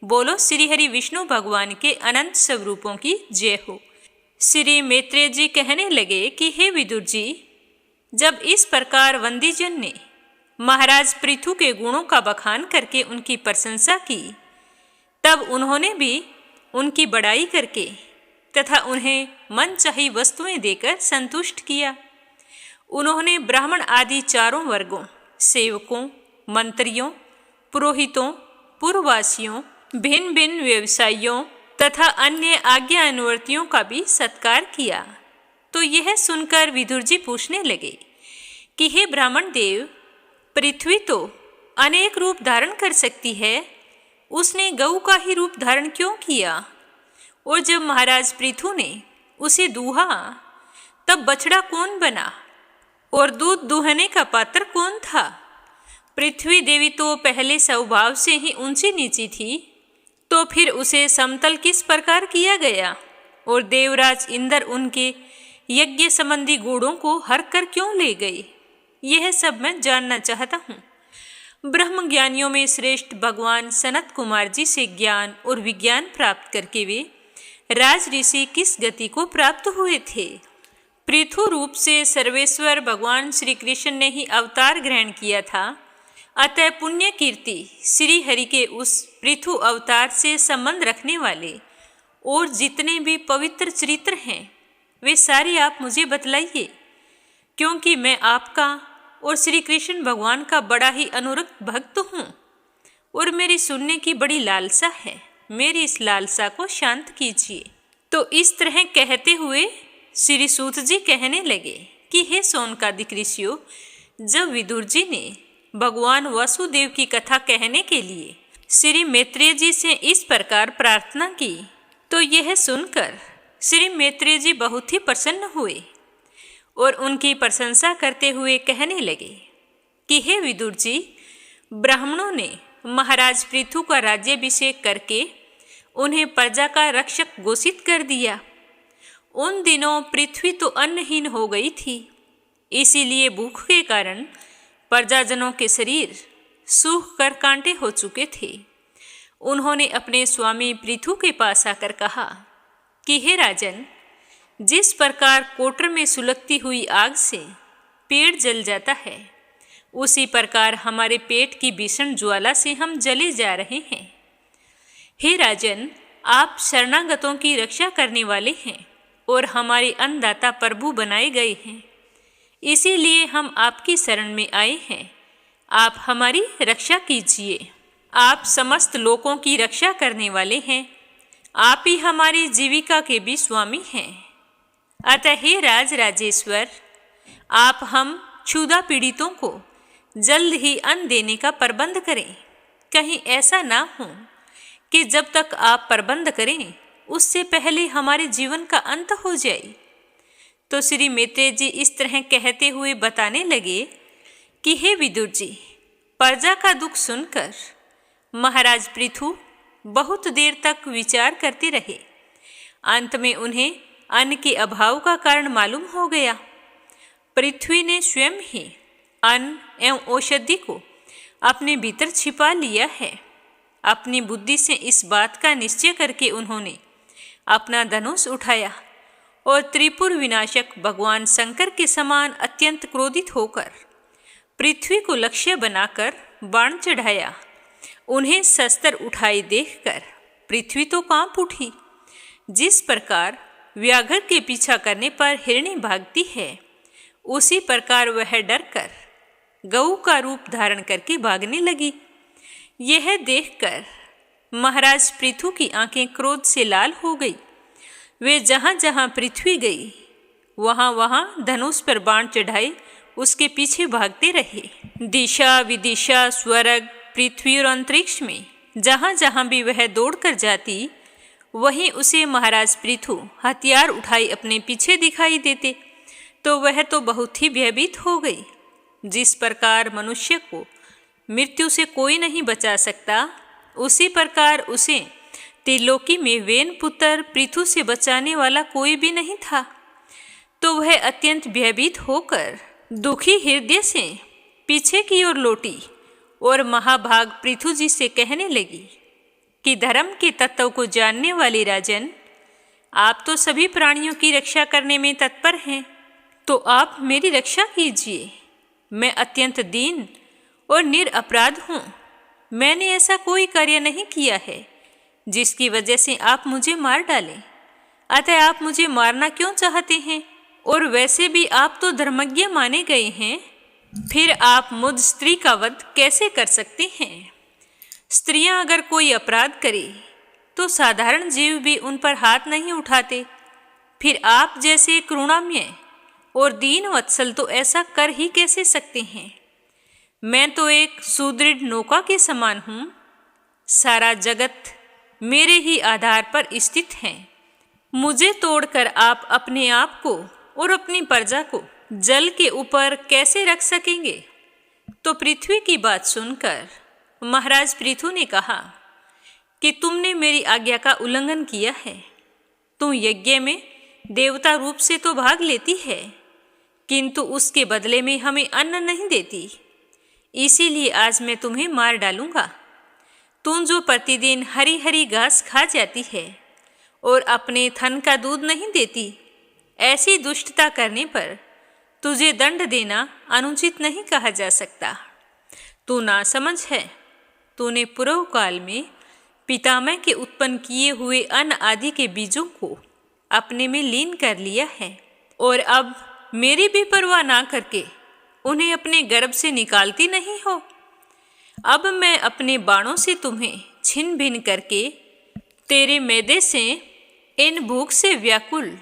बोलो श्री हरि विष्णु भगवान के अनंत स्वरूपों की जय हो। श्री मैत्रेय जी कहने लगे कि हे विदुर जी, जब इस प्रकार वंदीजन ने महाराज पृथु के गुणों का बखान करके उनकी प्रशंसा की तब उन्होंने भी उनकी बड़ाई करके तथा उन्हें मनचाही वस्तुएं देकर संतुष्ट किया। उन्होंने ब्राह्मण आदि चारों वर्गों, सेवकों, मंत्रियों, पुरोहितों, पुरवासियों, भिन्न भिन्न व्यवसायियों तथा अन्य आज्ञा अनुवर्तियों का भी सत्कार किया। तो यह सुनकर विदुर जी पूछने लगे कि हे ब्राह्मण देव, पृथ्वी तो अनेक रूप धारण कर सकती है, उसने गऊ का ही रूप धारण क्यों किया? और जब महाराज पृथु ने उसे दूहा तब बछड़ा कौन बना और दूध दुहने का पात्र कौन था? पृथ्वी देवी तो पहले स्वभाव से ही ऊंची नीची थी, तो फिर उसे समतल किस प्रकार किया गया? और देवराज इंद्र उनके यज्ञ संबंधी गुणों को हर कर क्यों ले गए? यह सब मैं जानना चाहता हूँ। ब्रह्म ज्ञानियों में श्रेष्ठ भगवान सनत कुमार जी से ज्ञान और विज्ञान प्राप्त करके वे राज ऋषि किस गति को प्राप्त हुए थे। पृथु रूप से सर्वेश्वर भगवान श्री कृष्ण ने ही अवतार ग्रहण किया था, अतः पुण्य कीर्ति श्री हरि के उस पृथु अवतार से संबंध रखने वाले और जितने भी पवित्र चरित्र हैं वे सारे आप मुझे बतलाइए, क्योंकि मैं आपका और श्री कृष्ण भगवान का बड़ा ही अनुरक्त भक्त हूँ और मेरी सुनने की बड़ी लालसा है। मेरी इस लालसा को शांत कीजिए। तो इस तरह कहते हुए श्री सूत जी कहने लगे कि हे शौनकादिक ऋषियों, जब विदुर जी ने भगवान वासुदेव की कथा कहने के लिए श्री मैत्रेय जी से इस प्रकार प्रार्थना की, तो यह सुनकर श्री मैत्रेय जी बहुत ही प्रसन्न हुए और उनकी प्रशंसा करते हुए कहने लगे कि हे विदुर जी, ब्राह्मणों ने महाराज पृथु का राज्याभिषेक करके उन्हें प्रजा का रक्षक घोषित कर दिया। उन दिनों पृथ्वी तो अन्नहीन हो गई थी, इसीलिए भूख के कारण प्रजाजनों के शरीर सूख कर कांटे हो चुके थे। उन्होंने अपने स्वामी पृथु के पास आकर कहा कि हे राजन, जिस प्रकार कोटर में सुलगती हुई आग से पेड़ जल जाता है, उसी प्रकार हमारे पेट की भीषण ज्वाला से हम जले जा रहे हैं। हे राजन, आप शरणागतों की रक्षा करने वाले हैं और हमारे अन्नदाता प्रभु बनाए गए हैं, इसीलिए हम आपकी शरण में आए हैं। आप हमारी रक्षा कीजिए। आप समस्त लोगों की रक्षा करने वाले हैं, आप ही हमारी जीविका के भी स्वामी हैं। अतः हे राज राजेश्वर, आप हम क्षुधा पीड़ितों को जल्द ही अन्न देने का प्रबंध करें। कहीं ऐसा ना हो कि जब तक आप प्रबंध करें उससे पहले हमारे जीवन का अंत हो जाए। तो श्री मैत्रेय जी इस तरह कहते हुए बताने लगे कि हे विदुर जी, प्रजा का दुख सुनकर महाराज पृथु बहुत देर तक विचार करते रहे। अंत में उन्हें अन्न के अभाव का कारण मालूम हो गया। पृथ्वी ने स्वयं ही अन्न एवं औषधि को अपने भीतर छिपा लिया है। अपनी बुद्धि से इस बात का निश्चय करके उन्होंने अपना धनुष उठाया और त्रिपुर विनाशक भगवान शंकर के समान अत्यंत क्रोधित होकर पृथ्वी को लक्ष्य बनाकर बाण चढ़ाया। उन्हें शस्त्र उठाए देखकर पृथ्वी तो कांप उठी। जिस प्रकार व्याघ्र के पीछा करने पर हिरणी भागती है, उसी प्रकार वह डरकर गऊ का रूप धारण करके भागने लगी। यह देखकर महाराज पृथु की आंखें क्रोध से लाल हो गई। वे जहाँ जहाँ पृथ्वी गई वहाँ वहाँ धनुष पर बाण चढ़ाए उसके पीछे भागते रहे। दिशा विदिशा स्वर्ग पृथ्वी और अंतरिक्ष में जहाँ जहाँ भी वह दौड़कर जाती, वहीं उसे महाराज पृथु हथियार उठाए अपने पीछे दिखाई देते। तो वह तो बहुत ही भयभीत हो गई। जिस प्रकार मनुष्य को मृत्यु से कोई नहीं बचा सकता, उसी प्रकार उसे त्रिलोकी में वेन पुत्र पृथु से बचाने वाला कोई भी नहीं था। तो वह अत्यंत भयभीत होकर दुखी हृदय से पीछे की ओर लौटी और महाभाग पृथु जी से कहने लगी कि धर्म के तत्व को जानने वाले राजन, आप तो सभी प्राणियों की रक्षा करने में तत्पर हैं, तो आप मेरी रक्षा कीजिए। मैं अत्यंत दीन और निरपराध हूँ। मैंने ऐसा कोई कार्य नहीं किया है जिसकी वजह से आप मुझे मार डालें। अतः आप मुझे मारना क्यों चाहते हैं? और वैसे भी आप तो धर्मज्ञ माने गए हैं, फिर आप मुझ स्त्री का वध कैसे कर सकते हैं? स्त्रियां अगर कोई अपराध करे तो साधारण जीव भी उन पर हाथ नहीं उठाते, फिर आप जैसे करुणामय और दीन वत्सल तो ऐसा कर ही कैसे सकते हैं? मैं तो एक सुदृढ़ नौका के समान हूँ। सारा जगत मेरे ही आधार पर स्थित है। मुझे तोड़कर आप अपने आप को और अपनी प्रजा को जल के ऊपर कैसे रख सकेंगे? तो पृथ्वी की बात सुनकर महाराज पृथु ने कहा कि तुमने मेरी आज्ञा का उल्लंघन किया है। तुम यज्ञ में देवता रूप से तो भाग लेती है, किंतु उसके बदले में हमें अन्न नहीं देती। इसीलिए आज मैं तुम्हें मार डालूंगा। तुम जो प्रतिदिन हरी हरी घास खा जाती है और अपने थन का दूध नहीं देती। ऐसी दुष्टता करने पर तुझे दंड देना अनुचित नहीं कहा जा सकता। तू नासमझ है। तूने पूर्व काल में पितामह के उत्पन्न किए हुए अन्न आदि के बीजों को अपने में लीन कर लिया है और अब मेरी भी परवाह ना करके उन्हें अपने गर्भ से निकालती नहीं हो। अब मैं अपने बाणों से तुम्हें छिन्न भिन्न करके तेरे मैदे से इन भूख से व्याकुल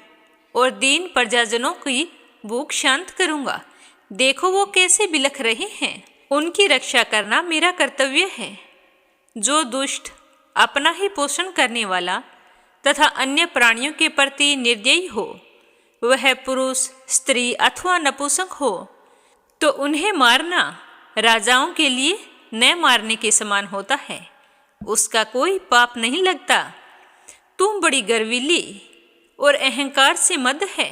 और दीन प्रजाजनों की भूख शांत करूंगा। देखो वो कैसे बिलख रहे हैं। उनकी रक्षा करना मेरा कर्तव्य है। जो दुष्ट अपना ही पोषण करने वाला तथा अन्य प्राणियों के प्रति निर्दयी हो, वह पुरुष, स्त्री अथवा नपुंसक हो, तो उन्हें मारना राजाओं के लिए न मारने के समान होता है। उसका कोई पाप नहीं लगता। तुम बड़ी गर्वीली और अहंकार से मद है।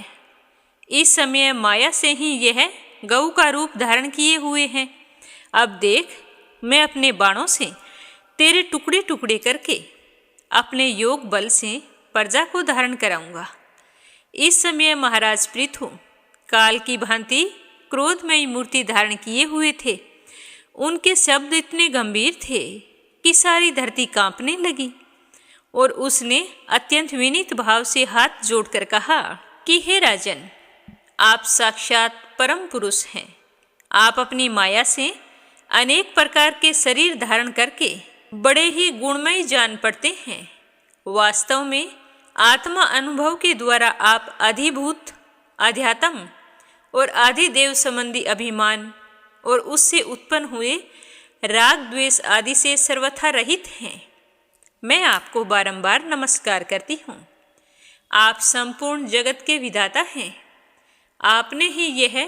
इस समय माया से ही यह गऊ का रूप धारण किए हुए हैं। अब देख, मैं अपने बाणों से तेरे टुकड़े टुकड़े करके अपने योग बल से प्रजा को धारण कराऊंगा। इस समय महाराज पृथु काल की भांति क्रोधमयी मूर्ति धारण किए हुए थे। उनके शब्द इतने गंभीर थे कि सारी धरती कांपने लगी और उसने अत्यंत विनीत भाव से हाथ जोड़कर कहा कि हे राजन, आप साक्षात परम पुरुष हैं। आप अपनी माया से अनेक प्रकार के शरीर धारण करके बड़े ही गुणमयी जान पड़ते हैं। वास्तव में आत्मा अनुभव के द्वारा आप अधिभूत, अध्यात्म और आदिदेव संबंधी अभिमान और उससे उत्पन्न हुए राग द्वेष आदि से सर्वथा रहित हैं। मैं आपको बारंबार नमस्कार करती हूँ। आप संपूर्ण जगत के विधाता हैं। आपने ही यह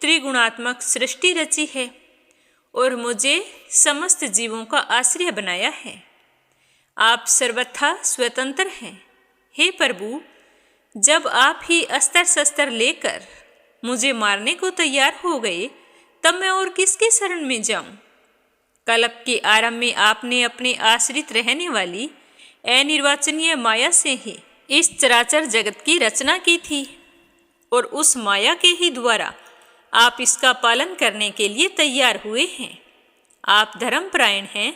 त्रिगुणात्मक सृष्टि रची है और मुझे समस्त जीवों का आश्रय बनाया है। आप सर्वथा स्वतंत्र हैं। हे प्रभु, जब आप ही अस्त्र शस्त्र लेकर मुझे मारने को तैयार हो गए, तब मैं और किसके शरण में जाऊं? कल्प के आरंभ में आपने अपने आश्रित रहने वाली अनिर्वचनीय माया से ही इस चराचर जगत की रचना की थी और उस माया के ही द्वारा आप इसका पालन करने के लिए तैयार हुए हैं। आप धर्मपरायण हैं,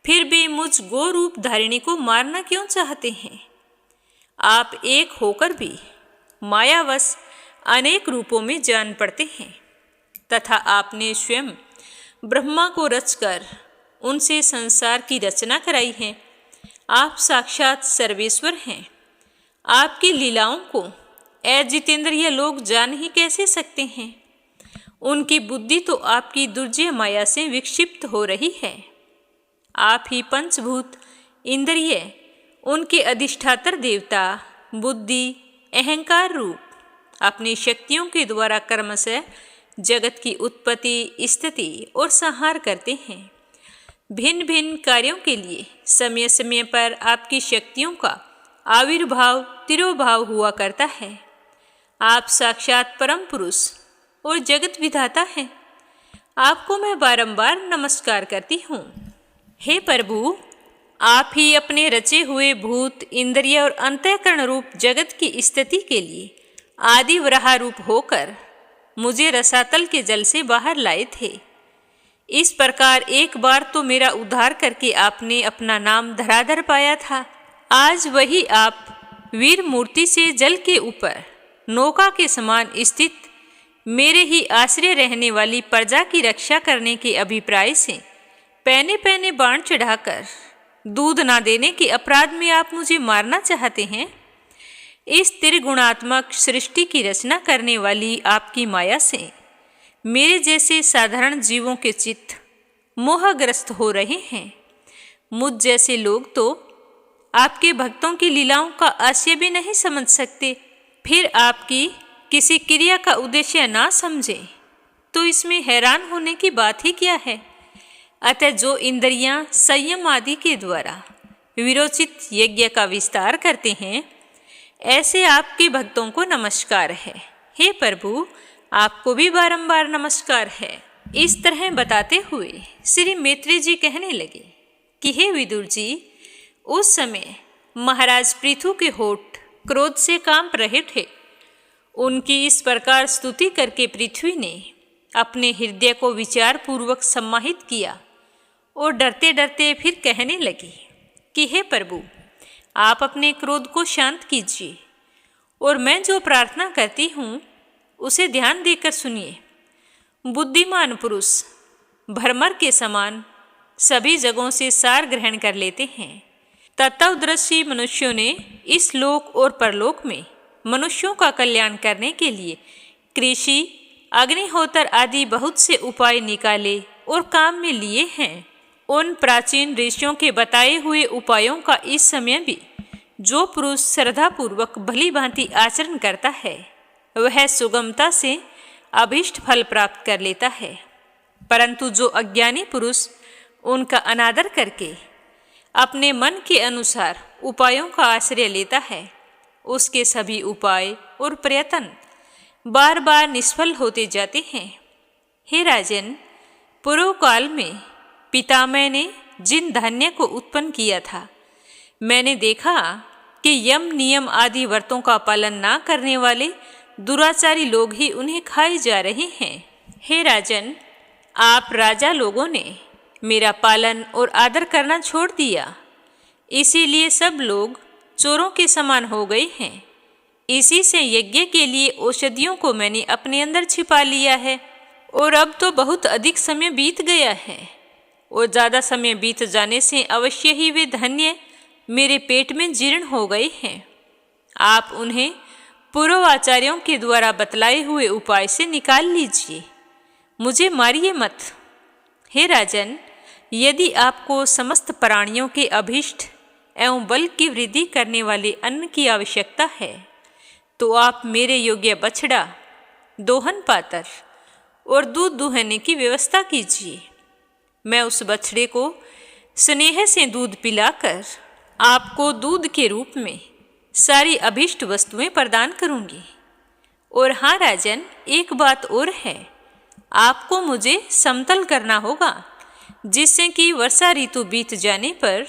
फिर भी मुझ गो रूप धारिणी को मारना क्यों चाहते हैं? आप एक होकर भी मायावश अनेक रूपों में जान पड़ते हैं तथा आपने स्वयं ब्रह्मा को रचकर उनसे संसार की रचना कराई है। आप साक्षात सर्वेश्वर हैं। आपकी लीलाओं को अजितेंद्रिय लोग जान ही कैसे सकते हैं? उनकी बुद्धि तो आपकी दुर्जय माया से विक्षिप्त हो रही है। आप ही पंचभूत, इंद्रिय, उनके अधिष्ठातर देवता, बुद्धि, अहंकार रूप अपनी शक्तियों के द्वारा कर्म से जगत की उत्पत्ति, स्थिति और संहार करते हैं। भिन्न भिन्न कार्यों के लिए समय समय पर आपकी शक्तियों का आविर्भाव, तिरोभाव हुआ करता है। आप साक्षात परम पुरुष और जगत विधाता हैं। आपको मैं बारंबार नमस्कार करती हूँ। हे प्रभु, आप ही अपने रचे हुए भूत, इंद्रिय और अंतःकरण रूप जगत की स्थिति के लिए आदि वराह रूप होकर मुझे रसातल के जल से बाहर लाए थे। इस प्रकार एक बार तो मेरा उद्धार करके आपने अपना नाम धराधर पाया था। आज वही आप वीर मूर्ति से जल के ऊपर नौका के समान स्थित मेरे ही आश्रय रहने वाली प्रजा की रक्षा करने के अभिप्राय से पहने पहने बाण चढ़ाकर दूध ना देने के अपराध में आप मुझे मारना चाहते हैं। इस त्रिगुणात्मक सृष्टि की रचना करने वाली आपकी माया से मेरे जैसे साधारण जीवों के चित्त मोहग्रस्त हो रहे हैं। मुझ जैसे लोग तो आपके भक्तों की लीलाओं का आशय भी नहीं समझ सकते। फिर आपकी किसी क्रिया का उद्देश्य ना समझे तो इसमें हैरान होने की बात ही क्या है? अतः जो इंद्रियां संयम आदि के द्वारा विरोचित यज्ञ का विस्तार करते हैं, ऐसे आपके भक्तों को नमस्कार है। हे प्रभु, आपको भी बारंबार नमस्कार है। इस तरह बताते हुए श्री मैत्री जी कहने लगे कि हे विदुर जी, उस समय महाराज पृथु के होठ क्रोध से कांप रहे थे। उनकी इस प्रकार स्तुति करके पृथ्वी ने अपने हृदय को विचारपूर्वक सम्माहित किया और डरते डरते फिर कहने लगी कि हे प्रभु, आप अपने क्रोध को शांत कीजिए और मैं जो प्रार्थना करती हूँ उसे ध्यान देकर सुनिए। बुद्धिमान पुरुष भ्रमर के समान सभी जगहों से सार ग्रहण कर लेते हैं। तत्वदर्शी मनुष्यों ने इस लोक और परलोक में मनुष्यों का कल्याण करने के लिए कृषि, अग्निहोत्र आदि बहुत से उपाय निकाले और काम में लिए हैं। उन प्राचीन ऋषियों के बताए हुए उपायों का इस समय भी जो पुरुष श्रद्धापूर्वक भली भांति आचरण करता है वह सुगमता से अभीष्ट फल प्राप्त कर लेता है, परंतु जो अज्ञानी पुरुष उनका अनादर करके अपने मन के अनुसार उपायों का आश्रय लेता है, उसके सभी उपाय और प्रयत्न बार बार निष्फल होते जाते हैं। हे राजन, पूर्व काल में पितामह ने जिन धान्य को उत्पन्न किया था, मैंने देखा कि यम नियम आदि व्रतों का पालन ना करने वाले दुराचारी लोग ही उन्हें खाए जा रहे हैं। हे राजन, आप राजा लोगों ने मेरा पालन और आदर करना छोड़ दिया, इसीलिए सब लोग चोरों के समान हो गए हैं। इसी से यज्ञ के लिए औषधियों को मैंने अपने अंदर छिपा लिया है और अब तो बहुत अधिक समय बीत गया है और ज़्यादा समय बीत जाने से अवश्य ही वे धान्य मेरे पेट में जीर्ण हो गए हैं। आप उन्हें पूर्व आचार्यों के द्वारा बतलाए हुए उपाय से निकाल लीजिए, मुझे मारिए मत। हे राजन, यदि आपको समस्त प्राणियों के अभीष्ट एवं बल की वृद्धि करने वाले अन्न की आवश्यकता है तो आप मेरे योग्य बछड़ा, दोहन पात्र और दूध दुहने की व्यवस्था कीजिए। मैं उस बछड़े को स्नेह से दूध पिलाकर आपको दूध के रूप में सारी अभीष्ट वस्तुएं प्रदान करूंगी। और हाँ राजन, एक बात और है, आपको मुझे समतल करना होगा जिससे कि वर्षा ऋतु बीत जाने पर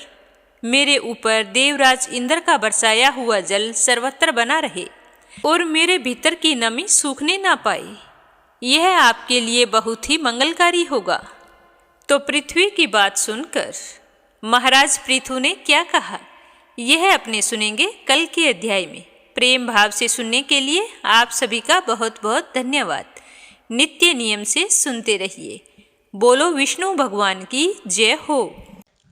मेरे ऊपर देवराज इंद्र का बरसाया हुआ जल सर्वत्र बना रहे और मेरे भीतर की नमी सूखने ना पाए। यह आपके लिए बहुत ही मंगलकारी होगा। तो पृथ्वी की बात सुनकर महाराज पृथु ने क्या कहा, यह अपने सुनेंगे कल के अध्याय में। प्रेम भाव से सुनने के लिए आप सभी का बहुत बहुत धन्यवाद। नित्य नियम से सुनते रहिए। बोलो विष्णु भगवान की जय हो।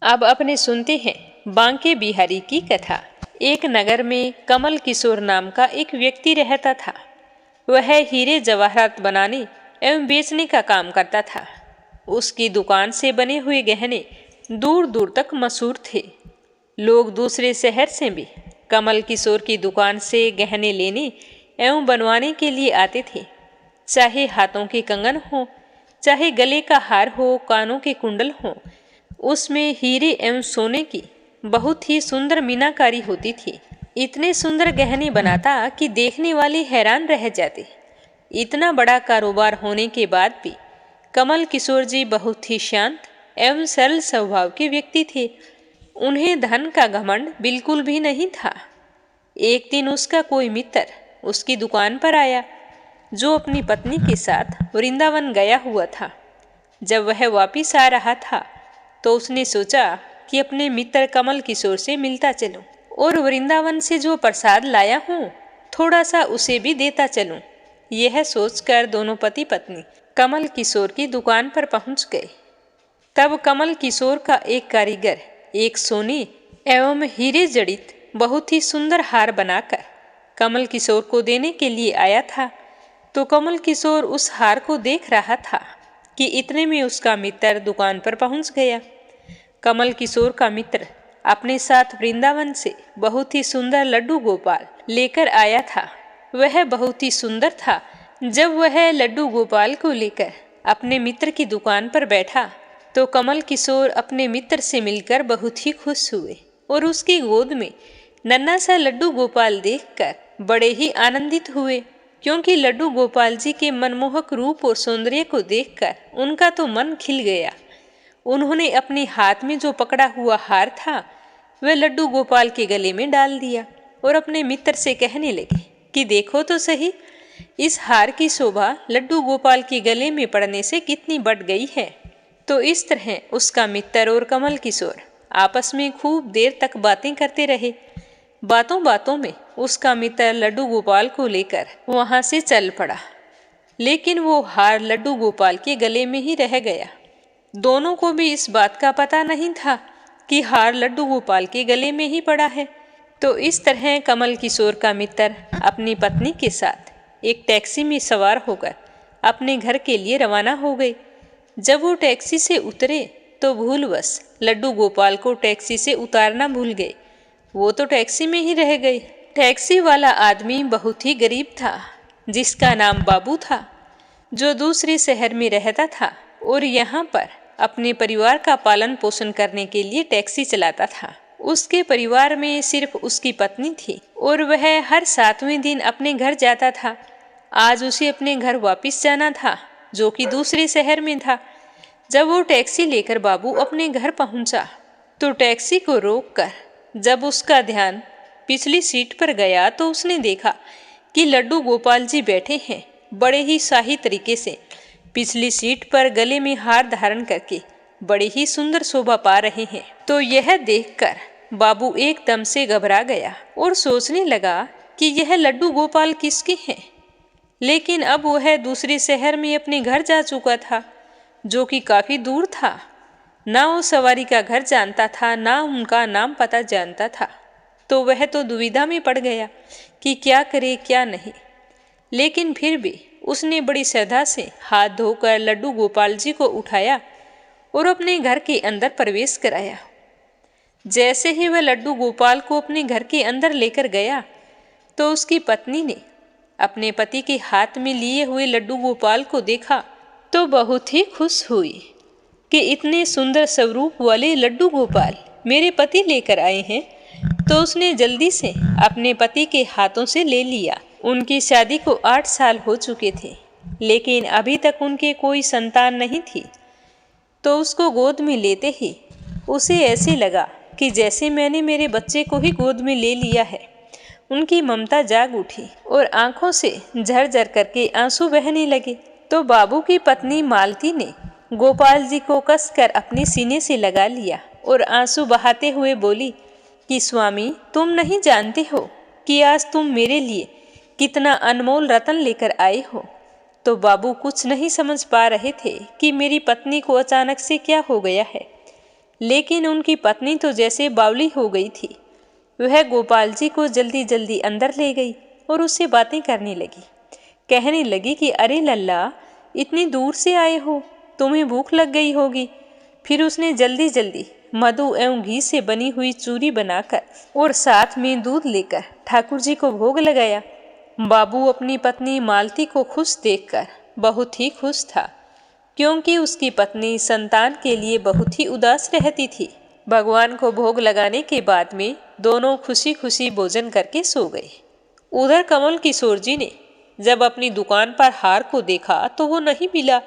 अब अपने सुनते हैं बांके बिहारी की कथा। एक नगर में कमल किशोर नाम का एक व्यक्ति रहता था। वह हीरे जवाहरात बनाने एवं बेचने का काम करता था। उसकी दुकान से बने हुए गहने दूर दूर तक मशहूर थे। लोग दूसरे शहर से भी कमल किशोर की दुकान से गहने लेने एवं बनवाने के लिए आते थे। चाहे हाथों के कंगन हो, चाहे गले का हार हो, कानों के कुंडल हो, उसमें हीरे एवं सोने की बहुत ही सुंदर मीनाकारी होती थी। इतने सुंदर गहने बनाता कि देखने वाले हैरान रह जाते। इतना बड़ा कारोबार होने के बाद भी कमल किशोर जी बहुत ही शांत एवं सरल स्वभाव के व्यक्ति थे। उन्हें धन का घमंड बिल्कुल भी नहीं था। एक दिन उसका कोई मित्र उसकी दुकान पर आया, जो अपनी पत्नी के साथ वृंदावन गया हुआ था। जब वह वापिस आ रहा था तो उसने सोचा कि अपने मित्र कमल किशोर से मिलता चलूं और वृंदावन से जो प्रसाद लाया हूँ थोड़ा सा उसे भी देता चलूं। यह सोचकर दोनों पति पत्नी कमल किशोर की दुकान पर पहुंच गए। तब कमल किशोर का एक कारीगर एक सोने एवं हीरे जड़ित बहुत ही सुंदर हार बनाकर कमल किशोर को देने के लिए आया था। तो कमल किशोर उस हार को देख रहा था कि इतने में उसका मित्र दुकान पर पहुंच गया। कमल किशोर का मित्र अपने साथ वृंदावन से बहुत ही सुंदर लड्डू गोपाल लेकर आया था। वह बहुत ही सुंदर था। जब वह लड्डू गोपाल को लेकर अपने मित्र की दुकान पर बैठा तो कमल किशोर अपने मित्र से मिलकर बहुत ही खुश हुए और उसकी गोद में नन्हा सा लड्डू गोपाल देखकर बड़े ही आनंदित हुए, क्योंकि लड्डू गोपाल जी के मनमोहक रूप और सौंदर्य को देखकर उनका तो मन खिल गया। उन्होंने अपने हाथ में जो पकड़ा हुआ हार था वह लड्डू गोपाल के गले में डाल दिया और अपने मित्र से कहने लगी कि देखो तो सही, इस हार की शोभा लड्डू गोपाल के गले में पड़ने से कितनी बढ़ गई है। तो इस तरह उसका मित्र और कमल किशोर आपस में खूब देर तक बातें करते रहे। बातों बातों में उसका मित्र लड्डू गोपाल को लेकर वहां से चल पड़ा, लेकिन वो हार लड्डू गोपाल के गले में ही रह गया। दोनों को भी इस बात का पता नहीं था कि हार लड्डू गोपाल के गले में ही पड़ा है। तो इस तरह कमल किशोर का मित्र अपनी पत्नी के साथ एक टैक्सी में सवार होकर अपने घर के लिए रवाना हो गए। जब वो टैक्सी से उतरे तो भूलवश लड्डू गोपाल को टैक्सी से उतारना भूल गए। वो तो टैक्सी में ही रह गए। टैक्सी वाला आदमी बहुत ही गरीब था, जिसका नाम बाबू था, जो दूसरे शहर में रहता था और यहाँ पर अपने परिवार का पालन पोषण करने के लिए टैक्सी चलाता था। उसके परिवार में सिर्फ उसकी पत्नी थी और वह हर 7वें दिन अपने घर जाता था। आज उसे अपने घर वापस जाना था, जो कि दूसरे शहर में था। जब वो टैक्सी लेकर बाबू अपने घर पहुंचा तो टैक्सी को रोककर जब उसका ध्यान पिछली सीट पर गया तो उसने देखा कि लड्डू गोपाल जी बैठे हैं, बड़े ही शाही तरीके से पिछली सीट पर गले में हार धारण करके बड़े ही सुंदर शोभा पा रहे हैं। तो यह देखकर बाबू एकदम से घबरा गया और सोचने लगा कि यह लड्डू गोपाल किसके हैं। लेकिन अब वह दूसरे शहर में अपने घर जा चुका था, जो कि काफी दूर था। ना वो सवारी का घर जानता था, ना उनका नाम पता जानता था। तो वह तो दुविधा में पड़ गया कि क्या करे क्या नहीं। लेकिन फिर भी उसने बड़ी श्रद्धा से हाथ धोकर लड्डू गोपाल जी को उठाया और अपने घर के अंदर प्रवेश कराया। जैसे ही वह लड्डू गोपाल को अपने घर के अंदर लेकर गया तो उसकी पत्नी ने अपने पति के हाथ में लिए हुए लड्डू गोपाल को देखा तो बहुत ही खुश हुई कि इतने सुंदर स्वरूप वाले लड्डू गोपाल मेरे पति लेकर आए हैं। तो उसने जल्दी से अपने पति के हाथों से ले लिया। उनकी शादी को 8 साल हो चुके थे, लेकिन अभी तक उनके कोई संतान नहीं थी। तो उसको गोद में लेते ही उसे ऐसे लगा कि जैसे मैंने मेरे बच्चे को ही गोद में ले लिया है। उनकी ममता जाग उठी और आंखों से झरझर करके आंसू बहने लगे। तो बाबू की पत्नी मालती ने गोपाल जी को कसकर अपने सीने से लगा लिया और आंसू बहाते हुए बोली कि स्वामी, तुम नहीं जानते हो कि आज तुम मेरे लिए कितना अनमोल रतन लेकर आए हो। तो बाबू कुछ नहीं समझ पा रहे थे कि मेरी पत्नी को अचानक से क्या हो गया है। लेकिन उनकी पत्नी तो जैसे बावली हो गई थी। वह गोपाल जी को जल्दी जल्दी अंदर ले गई और उससे बातें करने लगी। कहने लगी कि अरे लल्ला, इतनी दूर से आए हो, तुम्हें भूख लग गई होगी। फिर उसने जल्दी जल्दी मधु एवं घी से बनी हुई चूरी बनाकर और साथ में दूध लेकर ठाकुर जी को भोग लगाया। बाबू अपनी पत्नी मालती को खुश देखकर बहुत ही खुश था, क्योंकि उसकी पत्नी संतान के लिए बहुत ही उदास रहती थी। भगवान को भोग लगाने के बाद में दोनों खुशी खुशी भोजन करके सो गए। उधर कमल किशोर जी ने जब अपनी दुकान पर हार को देखा तो वो नहीं मिला।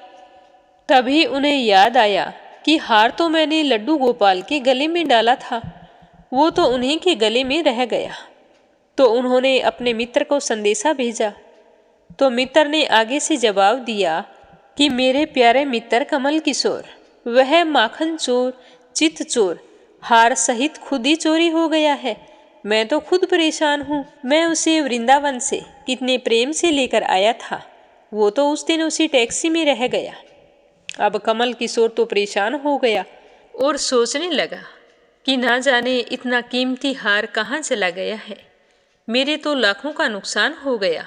तभी उन्हें याद आया कि हार तो मैंने लड्डू गोपाल के गले में डाला था, वो तो उन्हीं के गले में रह गया। तो उन्होंने अपने मित्र को संदेशा भेजा। तो मित्र ने आगे से जवाब दिया कि मेरे प्यारे मित्र कमल किशोर, वह माखन चोर, चित चोर, हार सहित खुद ही चोरी हो गया है। मैं तो खुद परेशान हूँ। मैं उसे वृंदावन से कितने प्रेम से लेकर आया था, वो तो उस दिन उसी टैक्सी में रह गया। अब कमल किशोर तो परेशान हो गया और सोचने लगा कि ना जाने इतना कीमती हार कहाँ चला गया है। मेरे तो लाखों का नुकसान हो गया।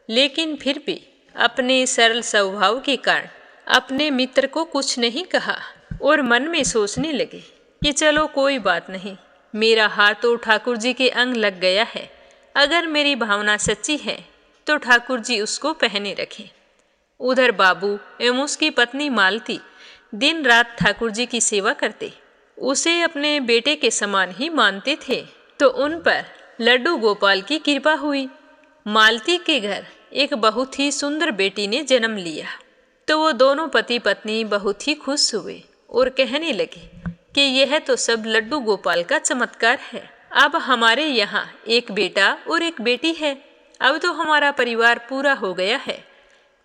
लेकिन फिर भी अपने सरल स्वभाव के कारण अपने मित्र को कुछ नहीं कहा और मन में सोचने लगे कि चलो कोई बात नहीं, मेरा हार तो ठाकुर जी के अंग लग गया है। अगर मेरी भावना सच्ची है तो ठाकुर जी उसको पहने रखें। उधर बाबू एवं उसकी पत्नी मालती दिन रात ठाकुर जी की सेवा करते, उसे अपने बेटे के समान ही मानते थे। तो उन पर लड्डू गोपाल की कृपा हुई। मालती के घर एक बहुत ही सुंदर बेटी ने जन्म लिया। तो वो दोनों पति पत्नी बहुत ही खुश हुए और कहने लगे कि यह तो सब लड्डू गोपाल का चमत्कार है। अब हमारे यहाँ एक बेटा और एक बेटी है। अब तो हमारा परिवार पूरा हो गया है।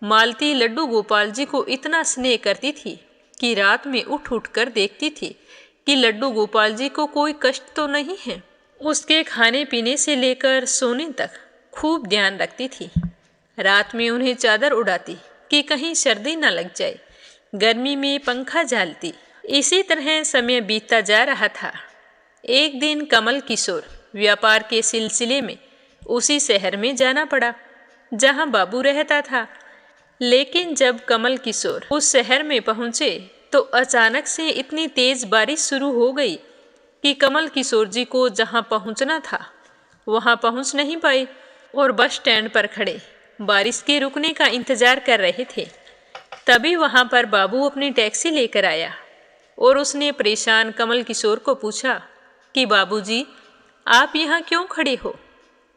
मालती लड्डू गोपाल जी को इतना स्नेह करती थी कि रात में उठ उठ कर देखती थी कि लड्डू गोपाल जी को कोई कष्ट तो नहीं है। उसके खाने पीने से लेकर सोने तक खूब ध्यान रखती थी। रात में उन्हें चादर उड़ाती कि कहीं सर्दी न लग जाए, गर्मी में पंखा झालती। इसी तरह समय बीतता जा रहा था। एक दिन कमल किशोर व्यापार के सिलसिले में उसी शहर में जाना पड़ा जहां बाबू रहता था। लेकिन जब कमल किशोर उस शहर में पहुंचे तो अचानक से इतनी तेज बारिश शुरू हो गई कि कमल किशोर जी को जहां पहुंचना था वहां पहुंच नहीं पाए और बस स्टैंड पर खड़े बारिश के रुकने का इंतजार कर रहे थे। तभी वहां पर बाबू अपनी टैक्सी लेकर आया और उसने परेशान कमल किशोर को पूछा कि बाबूजी, आप यहाँ क्यों खड़े हो?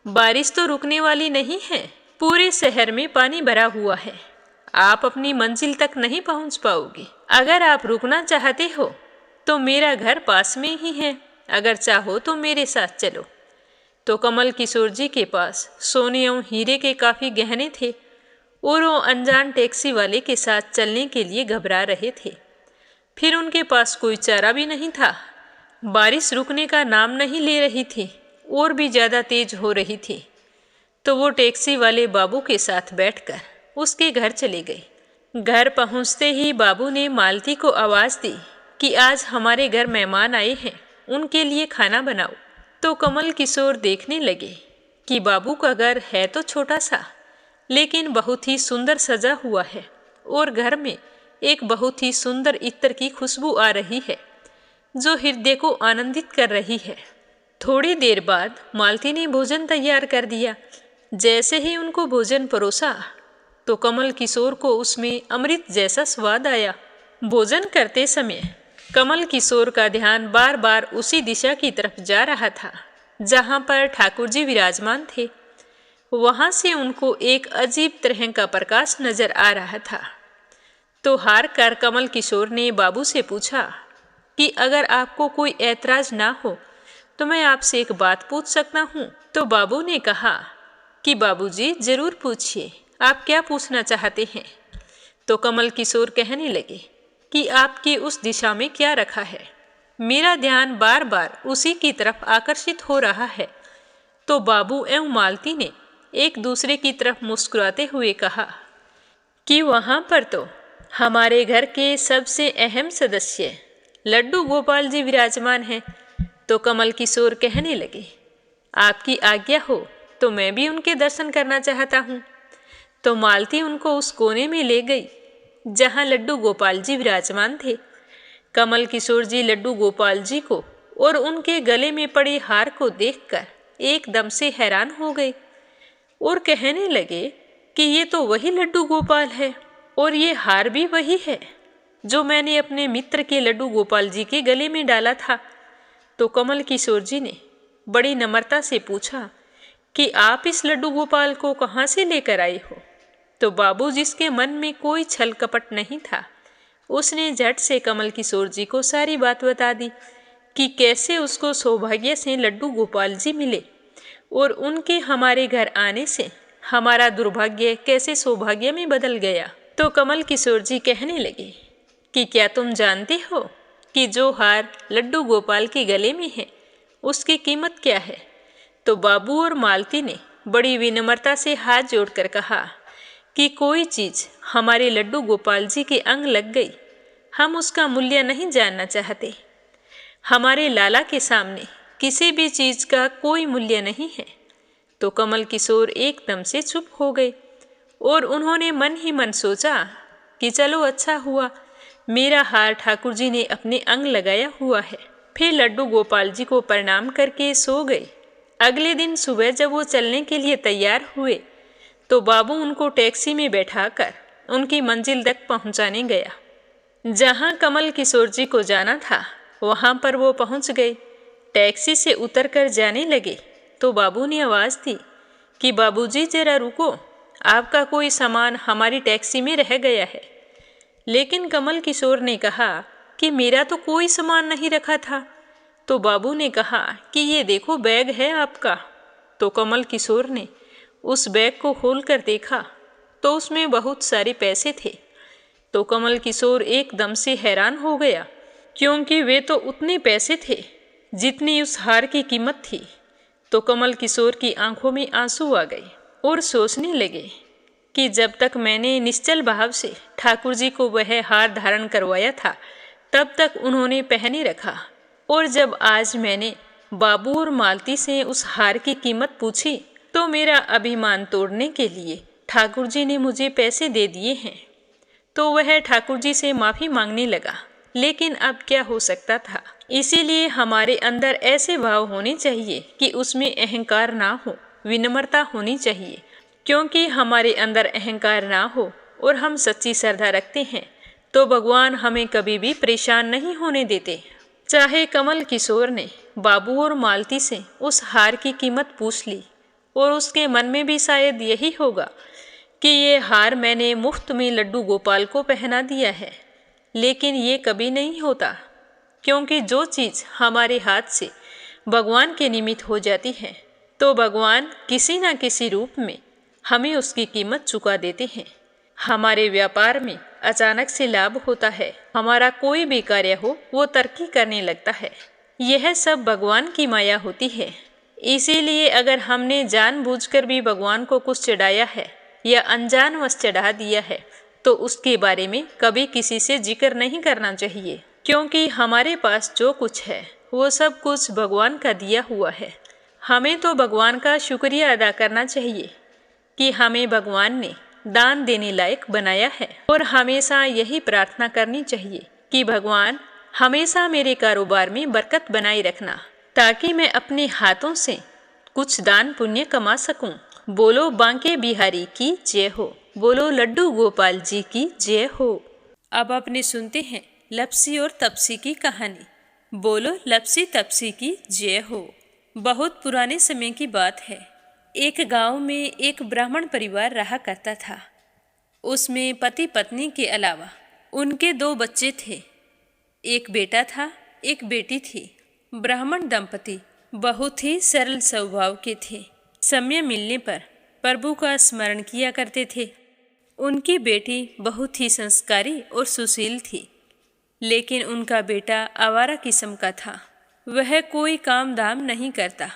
बारिश तो रुकने वाली नहीं है। पूरे शहर में पानी भरा हुआ है। आप अपनी मंजिल तक नहीं पहुँच पाओगे। अगर आप रुकना चाहते हो तो मेरा घर पास में ही है। अगर चाहो तो मेरे साथ चलो। तो कमल किशोर जी के पास सोने और हीरे के काफ़ी गहने थे और वो अनजान टैक्सी वाले के साथ चलने के लिए घबरा रहे थे। फिर उनके पास कोई चारा भी नहीं था। बारिश रुकने का नाम नहीं ले रही थी और भी ज़्यादा तेज हो रही थी। तो वो टैक्सी वाले बाबू के साथ बैठकर उसके घर चले गए। घर पहुंचते ही बाबू ने मालती को आवाज़ दी कि आज हमारे घर मेहमान आए हैं, उनके लिए खाना बनाओ। तो कमल किशोर देखने लगे कि बाबू का घर है तो छोटा सा, लेकिन बहुत ही सुंदर सजा हुआ है और घर में एक बहुत ही सुंदर इत्र की खुशबू आ रही है जो हृदय को आनंदित कर रही है। थोड़ी देर बाद मालती ने भोजन तैयार कर दिया। जैसे ही उनको भोजन परोसा तो कमल किशोर को उसमें अमृत जैसा स्वाद आया। भोजन करते समय कमल किशोर का ध्यान बार बार उसी दिशा की तरफ जा रहा था जहाँ पर ठाकुर जी विराजमान थे। वहाँ से उनको एक अजीब तरह का प्रकाश नजर आ रहा था। तो हार कर कमल किशोर ने बाबू से पूछा कि अगर आपको कोई ऐतराज ना हो तो मैं आपसे एक बात पूछ सकता हूँ। तो बाबू ने कहा कि बाबूजी जरूर पूछिए, आप क्या पूछना चाहते हैं। तो कमल किशोर कहने लगे कि आपकी उस दिशा में क्या रखा है। मेरा ध्यान बार बार उसी की तरफ आकर्षित हो रहा है। तो बाबू एवं मालती ने एक दूसरे की तरफ मुस्कुराते हुए कहा कि वहाँ पर तो हमारे घर के सबसे अहम सदस्य लड्डू गोपाल जी विराजमान हैं। तो कमल किशोर कहने लगे, आपकी आज्ञा हो तो मैं भी उनके दर्शन करना चाहता हूँ। तो मालती उनको उस कोने में ले गई जहाँ लड्डू गोपाल जी विराजमान थे। कमल किशोर जी लड्डू गोपाल जी को और उनके गले में पड़े हार को देखकर एकदम से हैरान हो गए और कहने लगे कि ये तो वही लड्डू गोपाल है और ये हार भी वही है जो मैंने अपने मित्र के लड्डू गोपाल जी के गले में डाला था। तो कमल किशोर जी ने बड़ी नम्रता से पूछा कि आप इस लड्डू गोपाल को कहाँ से लेकर आए हो। तो बाबू जिसके मन में कोई छल कपट नहीं था, उसने झट से कमल किशोर जी को सारी बात बता दी कि कैसे उसको सौभाग्य से लड्डू गोपाल जी मिले और उनके हमारे घर आने से हमारा दुर्भाग्य कैसे सौभाग्य में बदल गया। तो कमल किशोर जी कहने लगे कि क्या तुम जानते हो कि जो हार लड्डू गोपाल के गले में है उसकी कीमत क्या है। तो बाबू और मालती ने बड़ी विनम्रता से हाथ जोड़कर कहा कि कोई चीज़ हमारे लड्डू गोपाल जी के अंग लग गई, हम उसका मूल्य नहीं जानना चाहते। हमारे लाला के सामने किसी भी चीज़ का कोई मूल्य नहीं है। तो कमल किशोर एकदम से चुप हो गए और उन्होंने मन ही मन सोचा कि चलो अच्छा हुआ मेरा हार ठाकुर जी ने अपने अंग लगाया हुआ है। फिर लड्डू गोपाल जी को प्रणाम करके सो गए। अगले दिन सुबह जब वो चलने के लिए तैयार हुए तो बाबू उनको टैक्सी में बैठाकर उनकी मंजिल तक पहुंचाने गया। जहां कमल किशोर जी को जाना था वहां पर वो पहुंच गए। टैक्सी से उतरकर जाने लगे तो बाबू ने आवाज़ दी कि बाबूजी जरा रुको, आपका कोई सामान हमारी टैक्सी में रह गया है। लेकिन कमल किशोर ने कहा कि मेरा तो कोई सामान नहीं रखा था। तो बाबू ने कहा कि ये देखो बैग है आपका। तो कमल किशोर ने उस बैग को खोलकर देखा तो उसमें बहुत सारे पैसे थे। तो कमल किशोर एकदम से हैरान हो गया, क्योंकि वे तो उतने पैसे थे जितनी उस हार की कीमत थी। तो कमल किशोर की आंखों में आंसू आ गए और सोचने लगे कि जब तक मैंने निश्चल भाव से ठाकुर जी को वह हार धारण करवाया था तब तक उन्होंने पहने रखा, और जब आज मैंने बाबू और मालती से उस हार की कीमत पूछी तो मेरा अभिमान तोड़ने के लिए ठाकुर जी ने मुझे पैसे दे दिए हैं। तो वह ठाकुर जी से माफ़ी मांगने लगा, लेकिन अब क्या हो सकता था। इसीलिए हमारे अंदर ऐसे भाव होने चाहिए कि उसमें अहंकार ना हो, विनम्रता होनी चाहिए। क्योंकि हमारे अंदर अहंकार ना हो और हम सच्ची श्रद्धा रखते हैं तो भगवान हमें कभी भी परेशान नहीं होने देते। चाहे कमल किशोर ने बाबू और मालती से उस हार की कीमत पूछ ली और उसके मन में भी शायद यही होगा कि ये हार मैंने मुफ्त में लड्डू गोपाल को पहना दिया है, लेकिन ये कभी नहीं होता। क्योंकि जो चीज़ हमारे हाथ से भगवान के निमित्त हो जाती है तो भगवान किसी न किसी रूप में हमें उसकी कीमत चुका देते हैं। हमारे व्यापार में अचानक से लाभ होता है, हमारा कोई भी कार्य हो वो तरक्की करने लगता है। यह सब भगवान की माया होती है। इसीलिए अगर हमने जानबूझकर भी भगवान को कुछ चढ़ाया है या अनजानवश चढ़ा दिया है तो उसके बारे में कभी किसी से जिक्र नहीं करना चाहिए। क्योंकि हमारे पास जो कुछ है वो सब कुछ भगवान का दिया हुआ है। हमें तो भगवान का शुक्रिया अदा करना चाहिए कि हमें भगवान ने दान देने लायक बनाया है, और हमेशा यही प्रार्थना करनी चाहिए कि भगवान हमेशा मेरे कारोबार में बरकत बनाए रखना, ताकि मैं अपने हाथों से कुछ दान पुण्य कमा सकूं। बोलो बांके बिहारी की जय हो, बोलो लड्डू गोपाल जी की जय हो। अब अपने सुनते हैं लपसी और तपसी की कहानी। बोलो लपसी तपसी की जय हो। बहुत पुराने समय की बात है। एक गांव में एक ब्राह्मण परिवार रहा करता था। उसमें पति पत्नी के अलावा उनके 2 बच्चे थे। एक बेटा था, एक बेटी थी। ब्राह्मण दंपति बहुत ही सरल स्वभाव के थे। समय मिलने पर प्रभु का स्मरण किया करते थे। उनकी बेटी बहुत ही संस्कारी और सुशील थी, लेकिन उनका बेटा आवारा किस्म का था। वह कोई काम धाम नहीं करता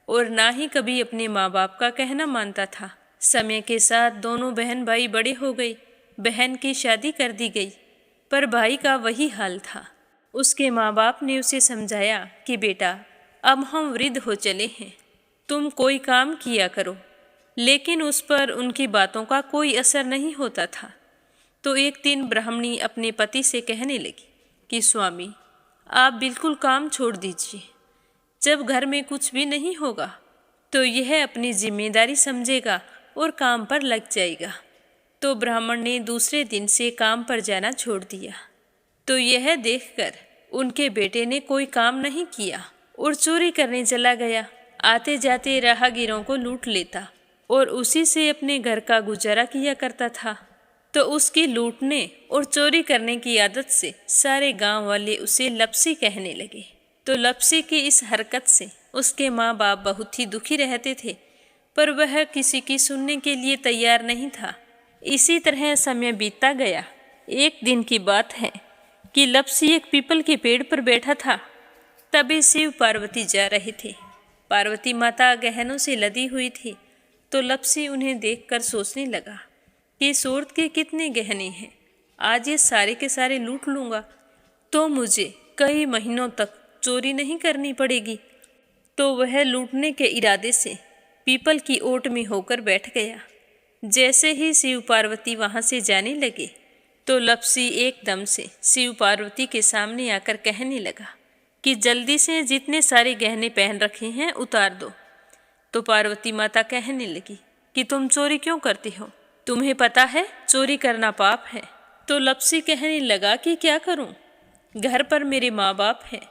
और ना ही कभी अपने माँ बाप का कहना मानता था। समय के साथ दोनों बहन भाई बड़े हो गए। बहन की शादी कर दी गई, पर भाई का वही हाल था। उसके माँ बाप ने उसे समझाया कि बेटा अब हम वृद्ध हो चले हैं, तुम कोई काम किया करो, लेकिन उस पर उनकी बातों का कोई असर नहीं होता था। तो एक दिन ब्राह्मणी अपने पति से कहने लगी कि स्वामी आप बिल्कुल काम छोड़ दीजिए। जब घर में कुछ भी नहीं होगा तो यह अपनी जिम्मेदारी समझेगा और काम पर लग जाएगा। तो ब्राह्मण ने दूसरे दिन से काम पर जाना छोड़ दिया। तो यह देखकर उनके बेटे ने कोई काम नहीं किया और चोरी करने चला गया। आते जाते राहगीरों को लूट लेता और उसी से अपने घर का गुजारा किया करता था। तो उसकी लूटने और चोरी करने की आदत से सारे गांव वाले उसे लपसी कहने लगे। तो लपसी की इस हरकत से उसके माँ बाप बहुत ही दुखी रहते थे, पर वह किसी की सुनने के लिए तैयार नहीं था। इसी तरह समय बीतता गया। एक दिन की बात है कि लपसी एक पीपल के पेड़ पर बैठा था। तभी शिव पार्वती जा रहे थे। पार्वती माता गहनों से लदी हुई थी। तो लपसी उन्हें देखकर सोचने लगा कि सूरत के कितने गहने हैं, आज ये सारे के सारे लूट लूँगा तो मुझे कई महीनों तक चोरी नहीं करनी पड़ेगी। तो वह लूटने के इरादे से पीपल की ओट में होकर बैठ गया। जैसे ही शिव पार्वती वहाँ से जाने लगे तो लपसी एकदम से शिव पार्वती के सामने आकर कहने लगा कि जल्दी से जितने सारे गहने पहन रखे हैं उतार दो। तो पार्वती माता कहने लगी कि तुम चोरी क्यों करती हो, तुम्हें पता है चोरी करना पाप है। तो लपसी कहने लगा कि क्या करूं, घर पर मेरे माँ बाप हैं,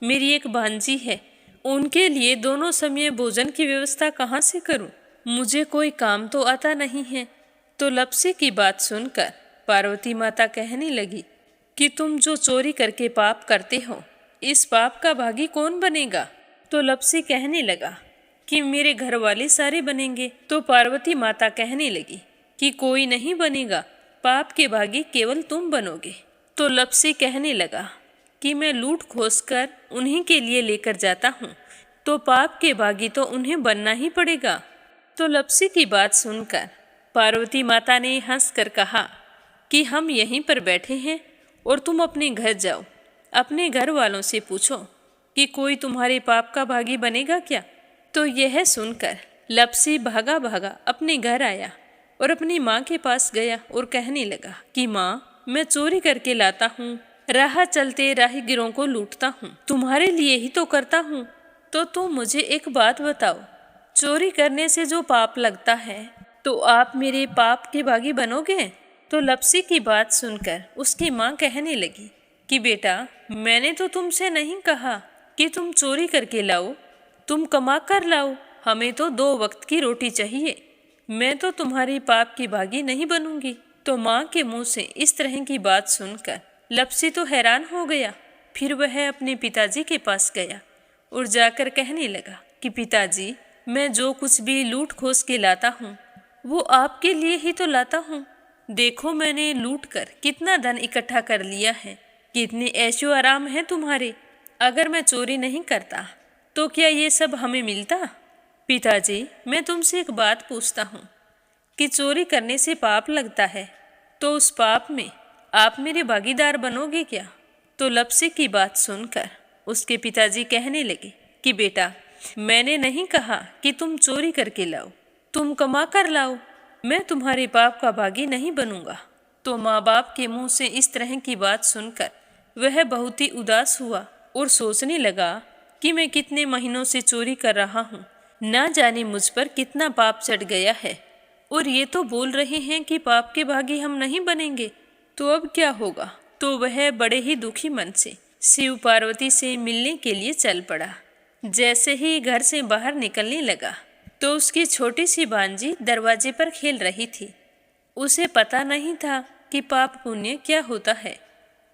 मेरी एक भांजी है, उनके लिए दोनों समय भोजन की व्यवस्था कहाँ से करूं, मुझे कोई काम तो आता नहीं है। तो लपसी की बात सुनकर पार्वती माता कहने लगी कि तुम जो चोरी करके पाप करते हो, इस पाप का भागी कौन बनेगा? तो लप्सी कहने लगा कि मेरे घर वाले सारे बनेंगे। तो पार्वती माता कहने लगी कि कोई नहीं बनेगा, पाप के भागी केवल तुम बनोगे। तो लप्सी कहने लगा कि मैं लूट खोस कर उन्हीं के लिए लेकर जाता हूँ, तो पाप के भागी तो उन्हें बनना ही पड़ेगा। तो लप्सी की बात सुनकर पार्वती माता ने हंसकर कहा कि हम यहीं पर बैठे हैं और तुम अपने घर जाओ। अपने घर वालों से पूछो कि कोई तुम्हारे पाप का भागी बनेगा क्या? तो यह सुनकर लप्सी भागा भागा अपने घर आया और अपनी माँ के पास गया और कहने लगा कि माँ, मैं चोरी करके लाता हूँ, राह चलते राहगीरों को लूटता हूँ, तुम्हारे लिए ही तो करता हूँ। तो तुम मुझे एक बात बताओ, चोरी करने से जो पाप लगता है, तो आप मेरे पाप के भागी बनोगे? तो लप्सी की बात सुनकर उसकी माँ कहने लगी कि बेटा, मैंने तो तुमसे नहीं कहा कि तुम चोरी करके लाओ, तुम कमा कर लाओ, हमें तो 2 वक्त की रोटी चाहिए, मैं तो तुम्हारी पाप की भागी नहीं बनूंगी। तो माँ के मुंह से इस तरह की बात सुनकर लप्सी तो हैरान हो गया। फिर वह अपने पिताजी के पास गया और जाकर कहने लगा कि पिताजी, मैं जो कुछ भी लूट खोस के लाता हूँ वो आपके लिए ही तो लाता हूँ। देखो, मैंने लूट कर कितना धन इकट्ठा कर लिया है, कितने ऐशो आराम है तुम्हारे। अगर मैं चोरी नहीं करता तो क्या ये सब हमें मिलता? पिताजी, मैं तुमसे एक बात पूछता हूँ कि चोरी करने से पाप लगता है, तो उस पाप में आप मेरे भागीदार बनोगे क्या? तो लप्सी की बात सुनकर उसके पिताजी कहने लगे कि बेटा, मैंने नहीं कहा कि तुम चोरी करके लाओ, तुम कमा कर लाओ, मैं तुम्हारे पाप का भागी नहीं बनूंगा। तो माँ बाप के मुंह से इस तरह की बात सुनकर वह बहुत ही उदास हुआ और सोचने लगा कि मैं कितने महीनों से चोरी कर रहा हूँ, ना जाने मुझ पर कितना पाप चढ़ गया है, और ये तो बोल रहे हैं कि पाप के भागी हम नहीं बनेंगे, तो अब क्या होगा? तो वह बड़े ही दुखी मन से शिव पार्वती से मिलने के लिए चल पड़ा। जैसे ही घर से बाहर निकलने लगा तो उसकी छोटी सी भांजी दरवाजे पर खेल रही थी। उसे पता नहीं था कि पाप पुण्य क्या होता है,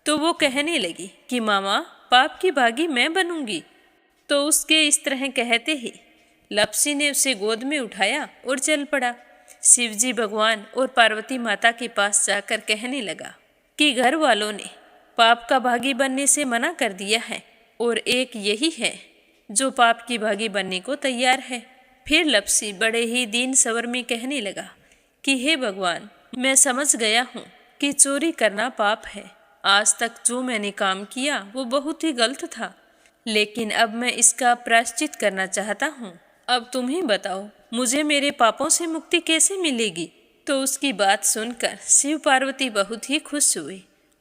तो वो कहने लगी कि मामा, पाप की भागी मैं बनूंगी। तो उसके इस तरह कहते ही लप्सी ने उसे गोद में उठाया और चल पड़ा। शिवजी भगवान और पार्वती माता के पास जाकर कहने लगा कि घर वालों ने पाप का भागी बनने से मना कर दिया है और एक यही है जो पाप की भागी बनने को तैयार है। फिर लप्सी बड़े ही दीन स्वर में कहने लगा कि हे भगवान, मैं समझ गया हूँ कि चोरी करना पाप है। आज तक जो मैंने काम किया वो बहुत ही गलत था, लेकिन अब मैं इसका प्रायश्चित करना चाहता हूँ। अब तुम ही बताओ, मुझे मेरे पापों से मुक्ति कैसे मिलेगी? तो उसकी बात सुनकर शिव पार्वती बहुत ही खुश हुए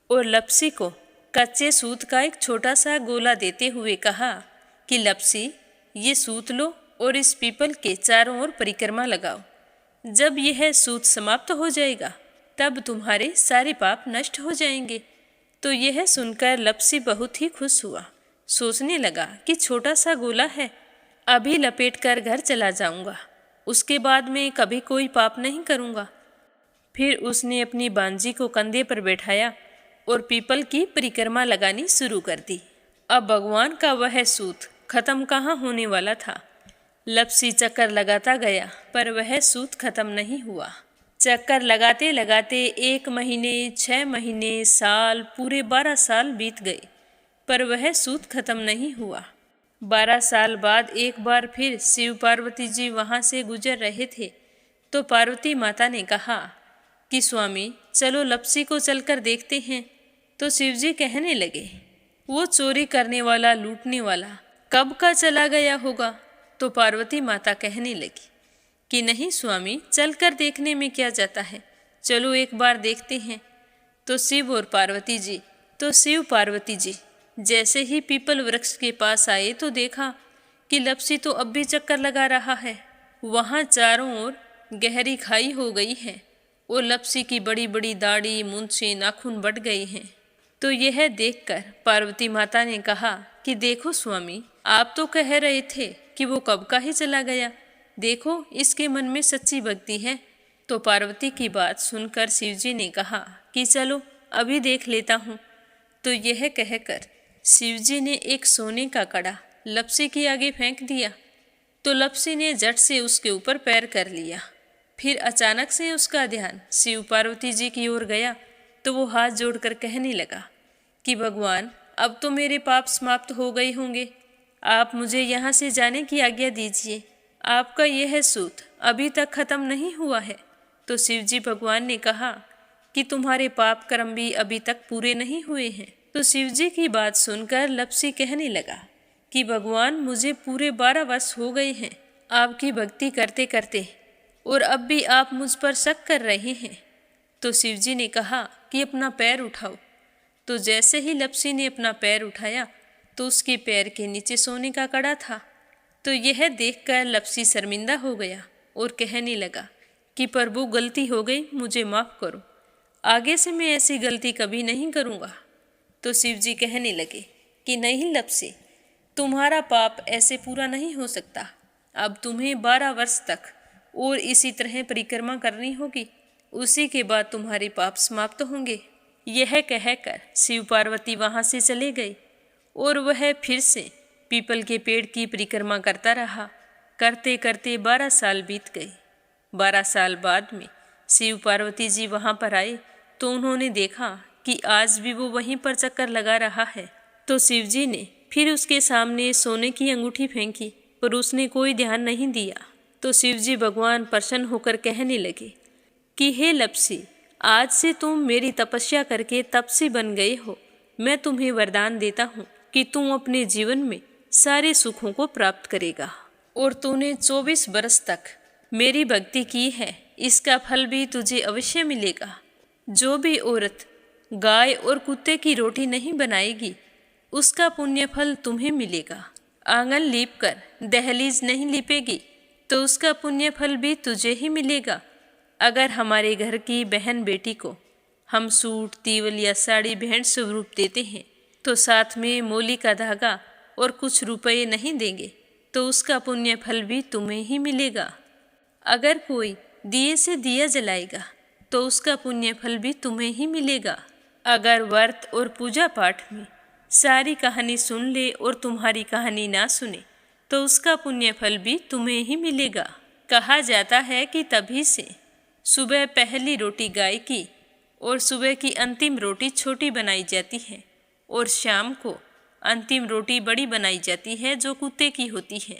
और लप्सी को कच्चे सूत का एक छोटा सा गोला देते हुए कहा कि लप्सी, ये सूत लो और इस पीपल के चारों ओर परिक्रमा लगाओ। जब यह सूत समाप्त हो जाएगा तब तुम्हारे सारे पाप नष्ट हो जाएंगे। तो यह सुनकर लप्सी बहुत ही खुश हुआ। सोचने लगा कि छोटा सा गोला है, अभी लपेट कर घर चला जाऊंगा, उसके बाद में कभी कोई पाप नहीं करूंगा। फिर उसने अपनी बांजी को कंधे पर बैठाया और पीपल की परिक्रमा लगानी शुरू कर दी। अब भगवान का वह सूत खत्म कहाँ होने वाला था। लप्सी चक्कर लगाता गया पर वह सूत खत्म नहीं हुआ। चक्कर लगाते लगाते 1 महीने, 6 महीने, साल, पूरे 12 साल बीत गए, पर वह सूत खत्म नहीं हुआ। 12 साल बाद एक बार फिर शिव पार्वती जी वहाँ से गुजर रहे थे, तो पार्वती माता ने कहा कि स्वामी, चलो लप्सी को चलकर देखते हैं। तो शिवजी कहने लगे, वो चोरी करने वाला, लूटने वाला कब का चला गया होगा? तो पार्वती माता कहने लगी कि नहीं स्वामी, चलकर देखने में क्या जाता है, चलो एक बार देखते हैं। तो शिव पार्वती जी जैसे ही पीपल वृक्ष के पास आए तो देखा कि लप्सी तो अब भी चक्कर लगा रहा है। वहाँ चारों ओर गहरी खाई हो गई है और लप्सी की बड़ी बड़ी दाढ़ी, मूंछें, नाखून बढ़ गए हैं। तो यह देखकर पार्वती माता ने कहा कि देखो स्वामी, आप तो कह रहे थे कि वो कब का ही चला गया, देखो इसके मन में सच्ची भक्ति है। तो पार्वती की बात सुनकर शिवजी ने कहा कि चलो अभी देख लेता हूँ। तो यह कहकर शिवजी ने एक सोने का कड़ा लपसी के आगे फेंक दिया। तो लपसी ने झट से उसके ऊपर पैर कर लिया। फिर अचानक से उसका ध्यान शिव पार्वती जी की ओर गया तो वो हाथ जोड़कर कहने लगा कि भगवान, अब तो मेरे पाप समाप्त हो गए होंगे, आप मुझे यहाँ से जाने की आज्ञा दीजिए। आपका यह सूत अभी तक खत्म नहीं हुआ है। तो शिवजी भगवान ने कहा कि तुम्हारे पाप कर्म भी अभी तक पूरे नहीं हुए हैं। तो शिवजी की बात सुनकर लपसी कहने लगा कि भगवान, मुझे पूरे 12 वर्ष हो गए हैं आपकी भक्ति करते करते, और अब भी आप मुझ पर शक कर रहे हैं। तो शिवजी ने कहा कि अपना पैर उठाओ। तो जैसे ही लपसी ने अपना पैर उठाया तो उसके पैर के नीचे सोने का कड़ा था। तो यह देखकर लपसी शर्मिंदा हो गया और कहने लगा कि प्रभु, गलती हो गई, मुझे माफ़ करो, आगे से मैं ऐसी गलती कभी नहीं करूँगा। तो शिवजी कहने लगे कि नहीं लपसी, तुम्हारा पाप ऐसे पूरा नहीं हो सकता। अब तुम्हें 12 वर्ष तक और इसी तरह परिक्रमा करनी होगी, उसी के बाद तुम्हारे पाप समाप्त होंगे। यह कहकर शिव पार्वती वहाँ से चले गए और वह फिर से पीपल के पेड़ की परिक्रमा करता रहा। करते करते 12 साल बीत गए। 12 साल बाद में शिव पार्वती जी वहाँ पर आए तो उन्होंने देखा कि आज भी वो वहीं पर चक्कर लगा रहा है। तो शिवजी ने फिर उसके सामने सोने की अंगूठी फेंकी, पर उसने कोई ध्यान नहीं दिया। तो शिवजी भगवान प्रसन्न होकर कहने लगे कि हे लपसी, आज से तुम मेरी तपस्या करके तपसी बन गए हो। मैं तुम्हें वरदान देता हूँ कि तुम अपने जीवन में सारे सुखों को प्राप्त करेगा। और तूने 24 बरस तक मेरी भक्ति की है, इसका फल भी तुझे अवश्य मिलेगा। जो भी औरत गाय और कुत्ते की रोटी नहीं बनाएगी, उसका पुण्य फल तुम्हें मिलेगा। आंगन लीप कर दहलीज नहीं लिपेगी, तो उसका पुण्य फल भी तुझे ही मिलेगा। अगर हमारे घर की बहन बेटी को हम सूट, तीवल या साड़ी भेंट स्वरूप देते हैं, तो साथ में मोली का धागा और कुछ रुपये नहीं देंगे, तो उसका पुण्य फल भी तुम्हें ही मिलेगा। अगर कोई दिए से दिया जलाएगा, तो उसका पुण्य फल भी तुम्हें ही मिलेगा। अगर व्रत और पूजा पाठ में सारी कहानी सुन ले और तुम्हारी कहानी ना सुने, तो उसका पुण्य फल भी तुम्हें ही मिलेगा। कहा जाता है कि तभी से सुबह पहली रोटी गाय की और सुबह की अंतिम रोटी छोटी बनाई जाती है, और शाम को अंतिम रोटी बड़ी बनाई जाती है जो कुत्ते की होती है।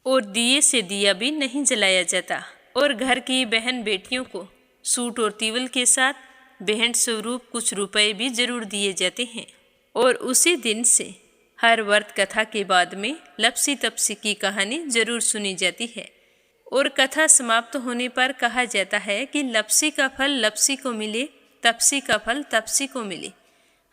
और दिए से दिया भी नहीं जलाया जाता। और घर की बहन बेटियों को सूट और तीवल के साथ भेंट स्वरूप कुछ रुपए भी जरूर दिए जाते हैं। और उसी दिन से हर व्रत कथा के बाद में लपसी तपसी की कहानी जरूर सुनी जाती है। और कथा समाप्त होने पर कहा जाता है कि लपसी का फल लपसी को मिले, तपसी का फल तपसी को मिले।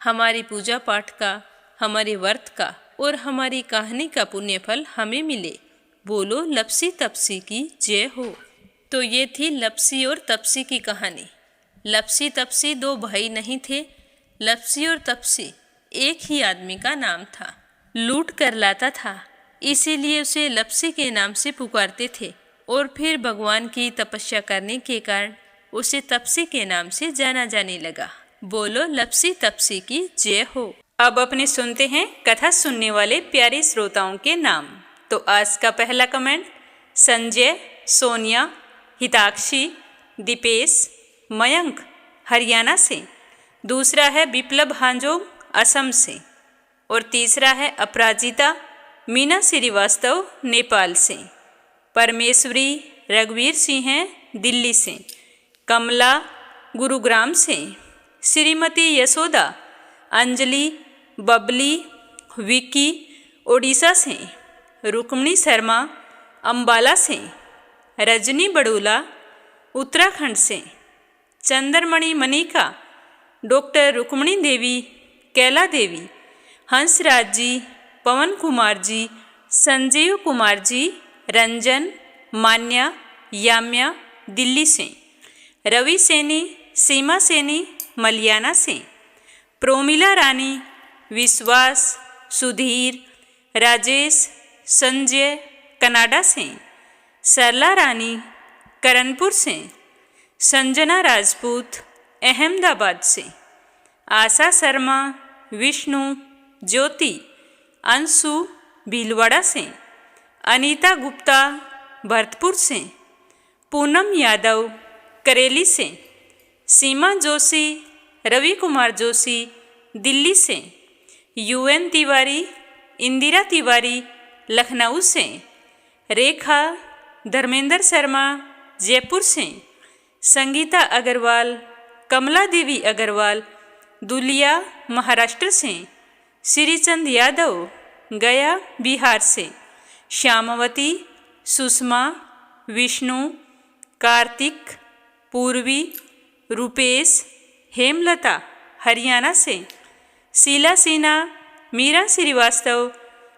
हमारी पूजा पाठ का, हमारे व्रत का और हमारी कहानी का पुण्य फल हमें मिले। बोलो लपसी तपसी की जय हो। तो ये थी लपसी और तपसी की कहानी। लपसी तपसी 2 भाई नहीं थे। लपसी और तपसी एक ही आदमी का नाम था। लूट कर लाता था, इसीलिए उसे लपसी के नाम से पुकारते थे। और फिर भगवान की तपस्या करने के कारण उसे तपसी के नाम से जाना जाने लगा। बोलो लपसी तपसी की जय हो। अब अपने सुनते हैं कथा सुनने वाले प्यारे श्रोताओं के नाम। तो आज का पहला कमेंट संजय, सोनिया, हिताक्षी, दीपेश, मयंक हरियाणा से। दूसरा है विप्लव हांजोग असम से। और तीसरा है अपराजिता मीना श्रीवास्तव नेपाल से। परमेश्वरी रघुवीर सिंह हैं दिल्ली से। कमला गुरुग्राम से। श्रीमती यशोदा, अंजलि, बबली, विक्की ओडिशा से। रुक्मणी शर्मा अंबाला से। रजनी बड़ूला उत्तराखंड से। चंद्रमणि मनिका, डॉक्टर रुक्मणी देवी, कैला देवी, हंसराज जी, पवन कुमार जी, संजीव कुमार जी, रंजन, मान्या, याम्या दिल्ली से। रवि सैनी, सीमा सैनी मलियाना से। प्रोमिला रानी, विश्वास, सुधीर, राजेश, संजय कनाडा से। सरला रानी करणपुर से। संजना राजपूत अहमदाबाद से। आशा शर्मा विष्णु, ज्योति, अंशु भीलवाड़ा से, अनीता गुप्ता भरतपुर से, पूनम यादव करेली से, सीमा जोशी, रवि कुमार जोशी दिल्ली से, यूएन तिवारी, इंदिरा तिवारी लखनऊ से, रेखा धर्मेंद्र शर्मा जयपुर से, संगीता अग्रवाल, कमला देवी अग्रवाल दुलिया महाराष्ट्र से, श्रीचंद यादव गया बिहार से, श्यामवती, सुषमा, विष्णु, कार्तिक, पूर्वी, रुपेश, हेमलता हरियाणा से, शीला सिन्हा, मीरा श्रीवास्तव,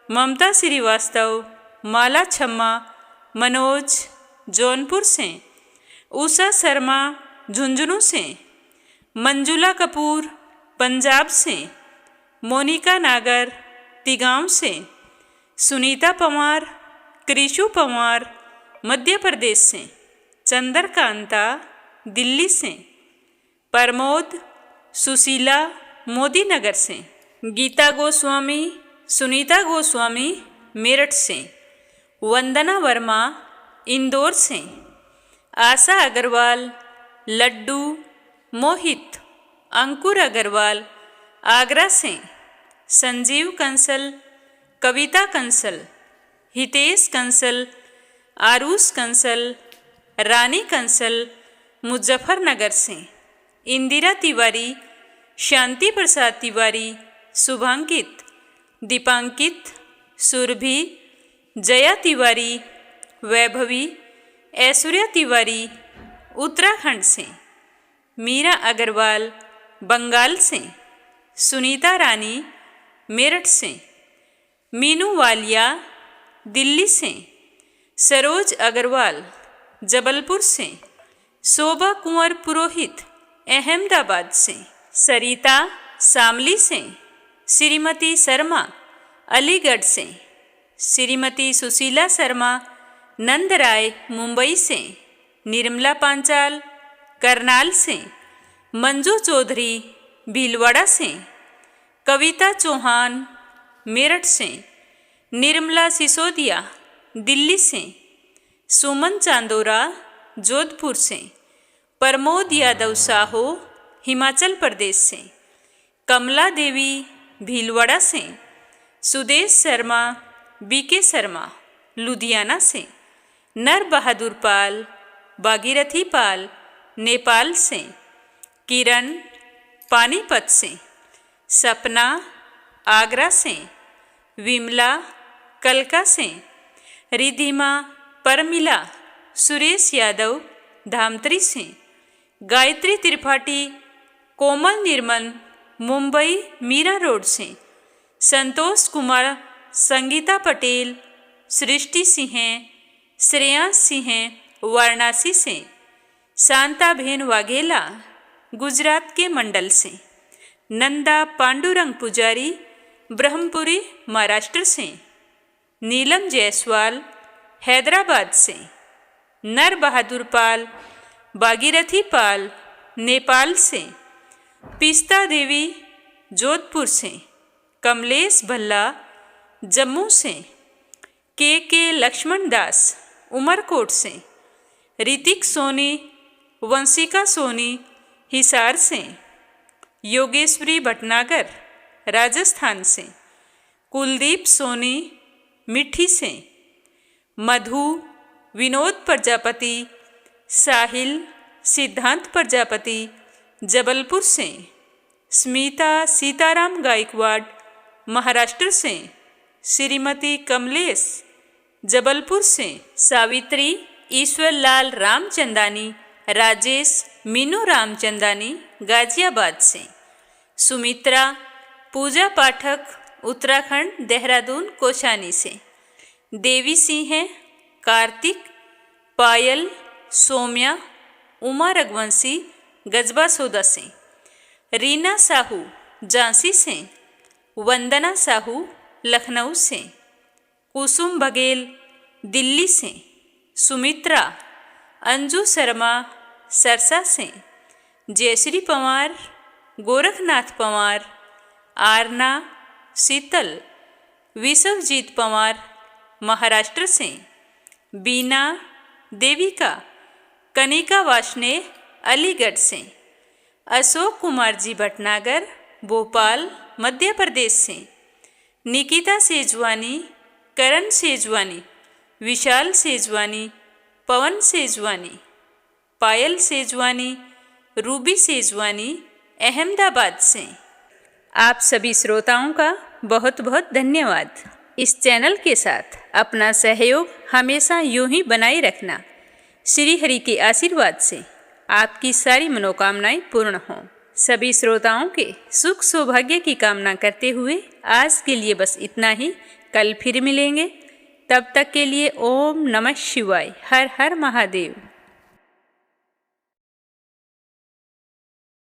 ममता श्रीवास्तव, माला छम्मा, मनोज जौनपुर से, उषा शर्मा झुंझुनू से, मंजुला कपूर पंजाब से, मोनिका नागर तिगांव से, सुनीता पवार, कृषु पवार मध्य प्रदेश से, चंद्रकांता दिल्ली से, प्रमोद सुशीला मोदी नगर से, गीता गोस्वामी, सुनीता गोस्वामी मेरठ से, वंदना वर्मा इंदौर से, आशा अग्रवाल, लड्डू, मोहित, अंकुर अग्रवाल आगरा से, संजीव कंसल, कविता कंसल, हितेश कंसल, आरुष कंसल, रानी कंसल मुजफ्फरनगर से, इंदिरा तिवारी, शांति प्रसाद तिवारी, शुभांकित, दीपांकित, सुरभि, जया तिवारी, वैभवी, ऐश्वर्या तिवारी उत्तराखंड से, मीरा अग्रवाल बंगाल से, सुनीता रानी मेरठ से, मीनू वालिया दिल्ली से, सरोज अग्रवाल जबलपुर से, शोभा कुंवर पुरोहित अहमदाबाद से, सरिता शामली से, श्रीमती शर्मा अलीगढ़ से, श्रीमती सुशीला शर्मा नंदराय मुंबई से, निर्मला पांचाल करनाल से, मंजू चौधरी भीलवाड़ा से, कविता चौहान मेरठ से, निर्मला सिसोदिया दिल्ली से, सुमन चांदोरा जोधपुर से, प्रमोद यादव साहो हिमाचल प्रदेश से, कमला देवी भीलवाड़ा से, सुदेश शर्मा बीके शर्मा लुधियाना से, नर बहादुर पाल भागीरथी पाल नेपाल से, किरण पानीपत से, सपना आगरा से, विमला कलका से, रिधिमा परमिला सुरेश यादव धामतरी से, गायत्री त्रिपाठी कोमल निर्मल मुंबई मीरा रोड से, संतोष कुमार संगीता पटेल सृष्टि सिंह श्रेयांश सिंह वाराणसी से, शांताबेन वाघेला गुजरात के मंडल से, नंदा पांडुरंग पुजारी ब्रह्मपुरी महाराष्ट्र से, नीलम जायसवाल हैदराबाद से, नर बहादुर पाल भागीरथी पाल नेपाल से, पिस्ता देवी जोधपुर से, कमलेश भल्ला जम्मू से, के लक्ष्मण दास उमरकोट से, ऋतिक सोनी वंशिका सोनी हिसार से, योगेश्वरी भटनागर राजस्थान से, कुलदीप सोनी मिठी से, मधु विनोद प्रजापति, साहिल सिद्धांत प्रजापति जबलपुर से, स्मिता सीताराम गायकवाड़ महाराष्ट्र से, श्रीमती कमलेश जबलपुर से, सावित्री ईश्वरलाल रामचंदानी, राजेश मीनू रामचंदानी गाजियाबाद से, सुमित्रा पूजा पाठक उत्तराखंड देहरादून कोशानी से, देवी सिंह कार्तिक पायल सौम्या उमा रघुवंशी गजबा सौदा से, रीना साहू झांसी से, वंदना साहू लखनऊ से, कुसुम बघेल दिल्ली से, सुमित्रा अंजू शर्मा सरसा से, जयश्री पवार गोरखनाथ पवार आरना, शीतल, विश्वजीत पवार महाराष्ट्र से, बीना, देविका, कनिका वार्ष्णेय अलीगढ़ से, अशोक कुमार जी भटनागर भोपाल मध्य प्रदेश से, निकिता सेजवानी, करण सेजवानी, विशाल सेजवानी, पवन सेजवानी, पायल सेजवानी, रूबी सेजवानी अहमदाबाद से। आप सभी श्रोताओं का बहुत बहुत धन्यवाद। इस चैनल के साथ अपना सहयोग हमेशा यूं ही बनाए रखना। श्री हरि के आशीर्वाद से आपकी सारी मनोकामनाएं पूर्ण हों। सभी श्रोताओं के सुख सौभाग्य की कामना करते हुए आज के लिए बस इतना ही। कल फिर मिलेंगे। तब तक के लिए ओम नमः शिवाय। हर हर महादेव।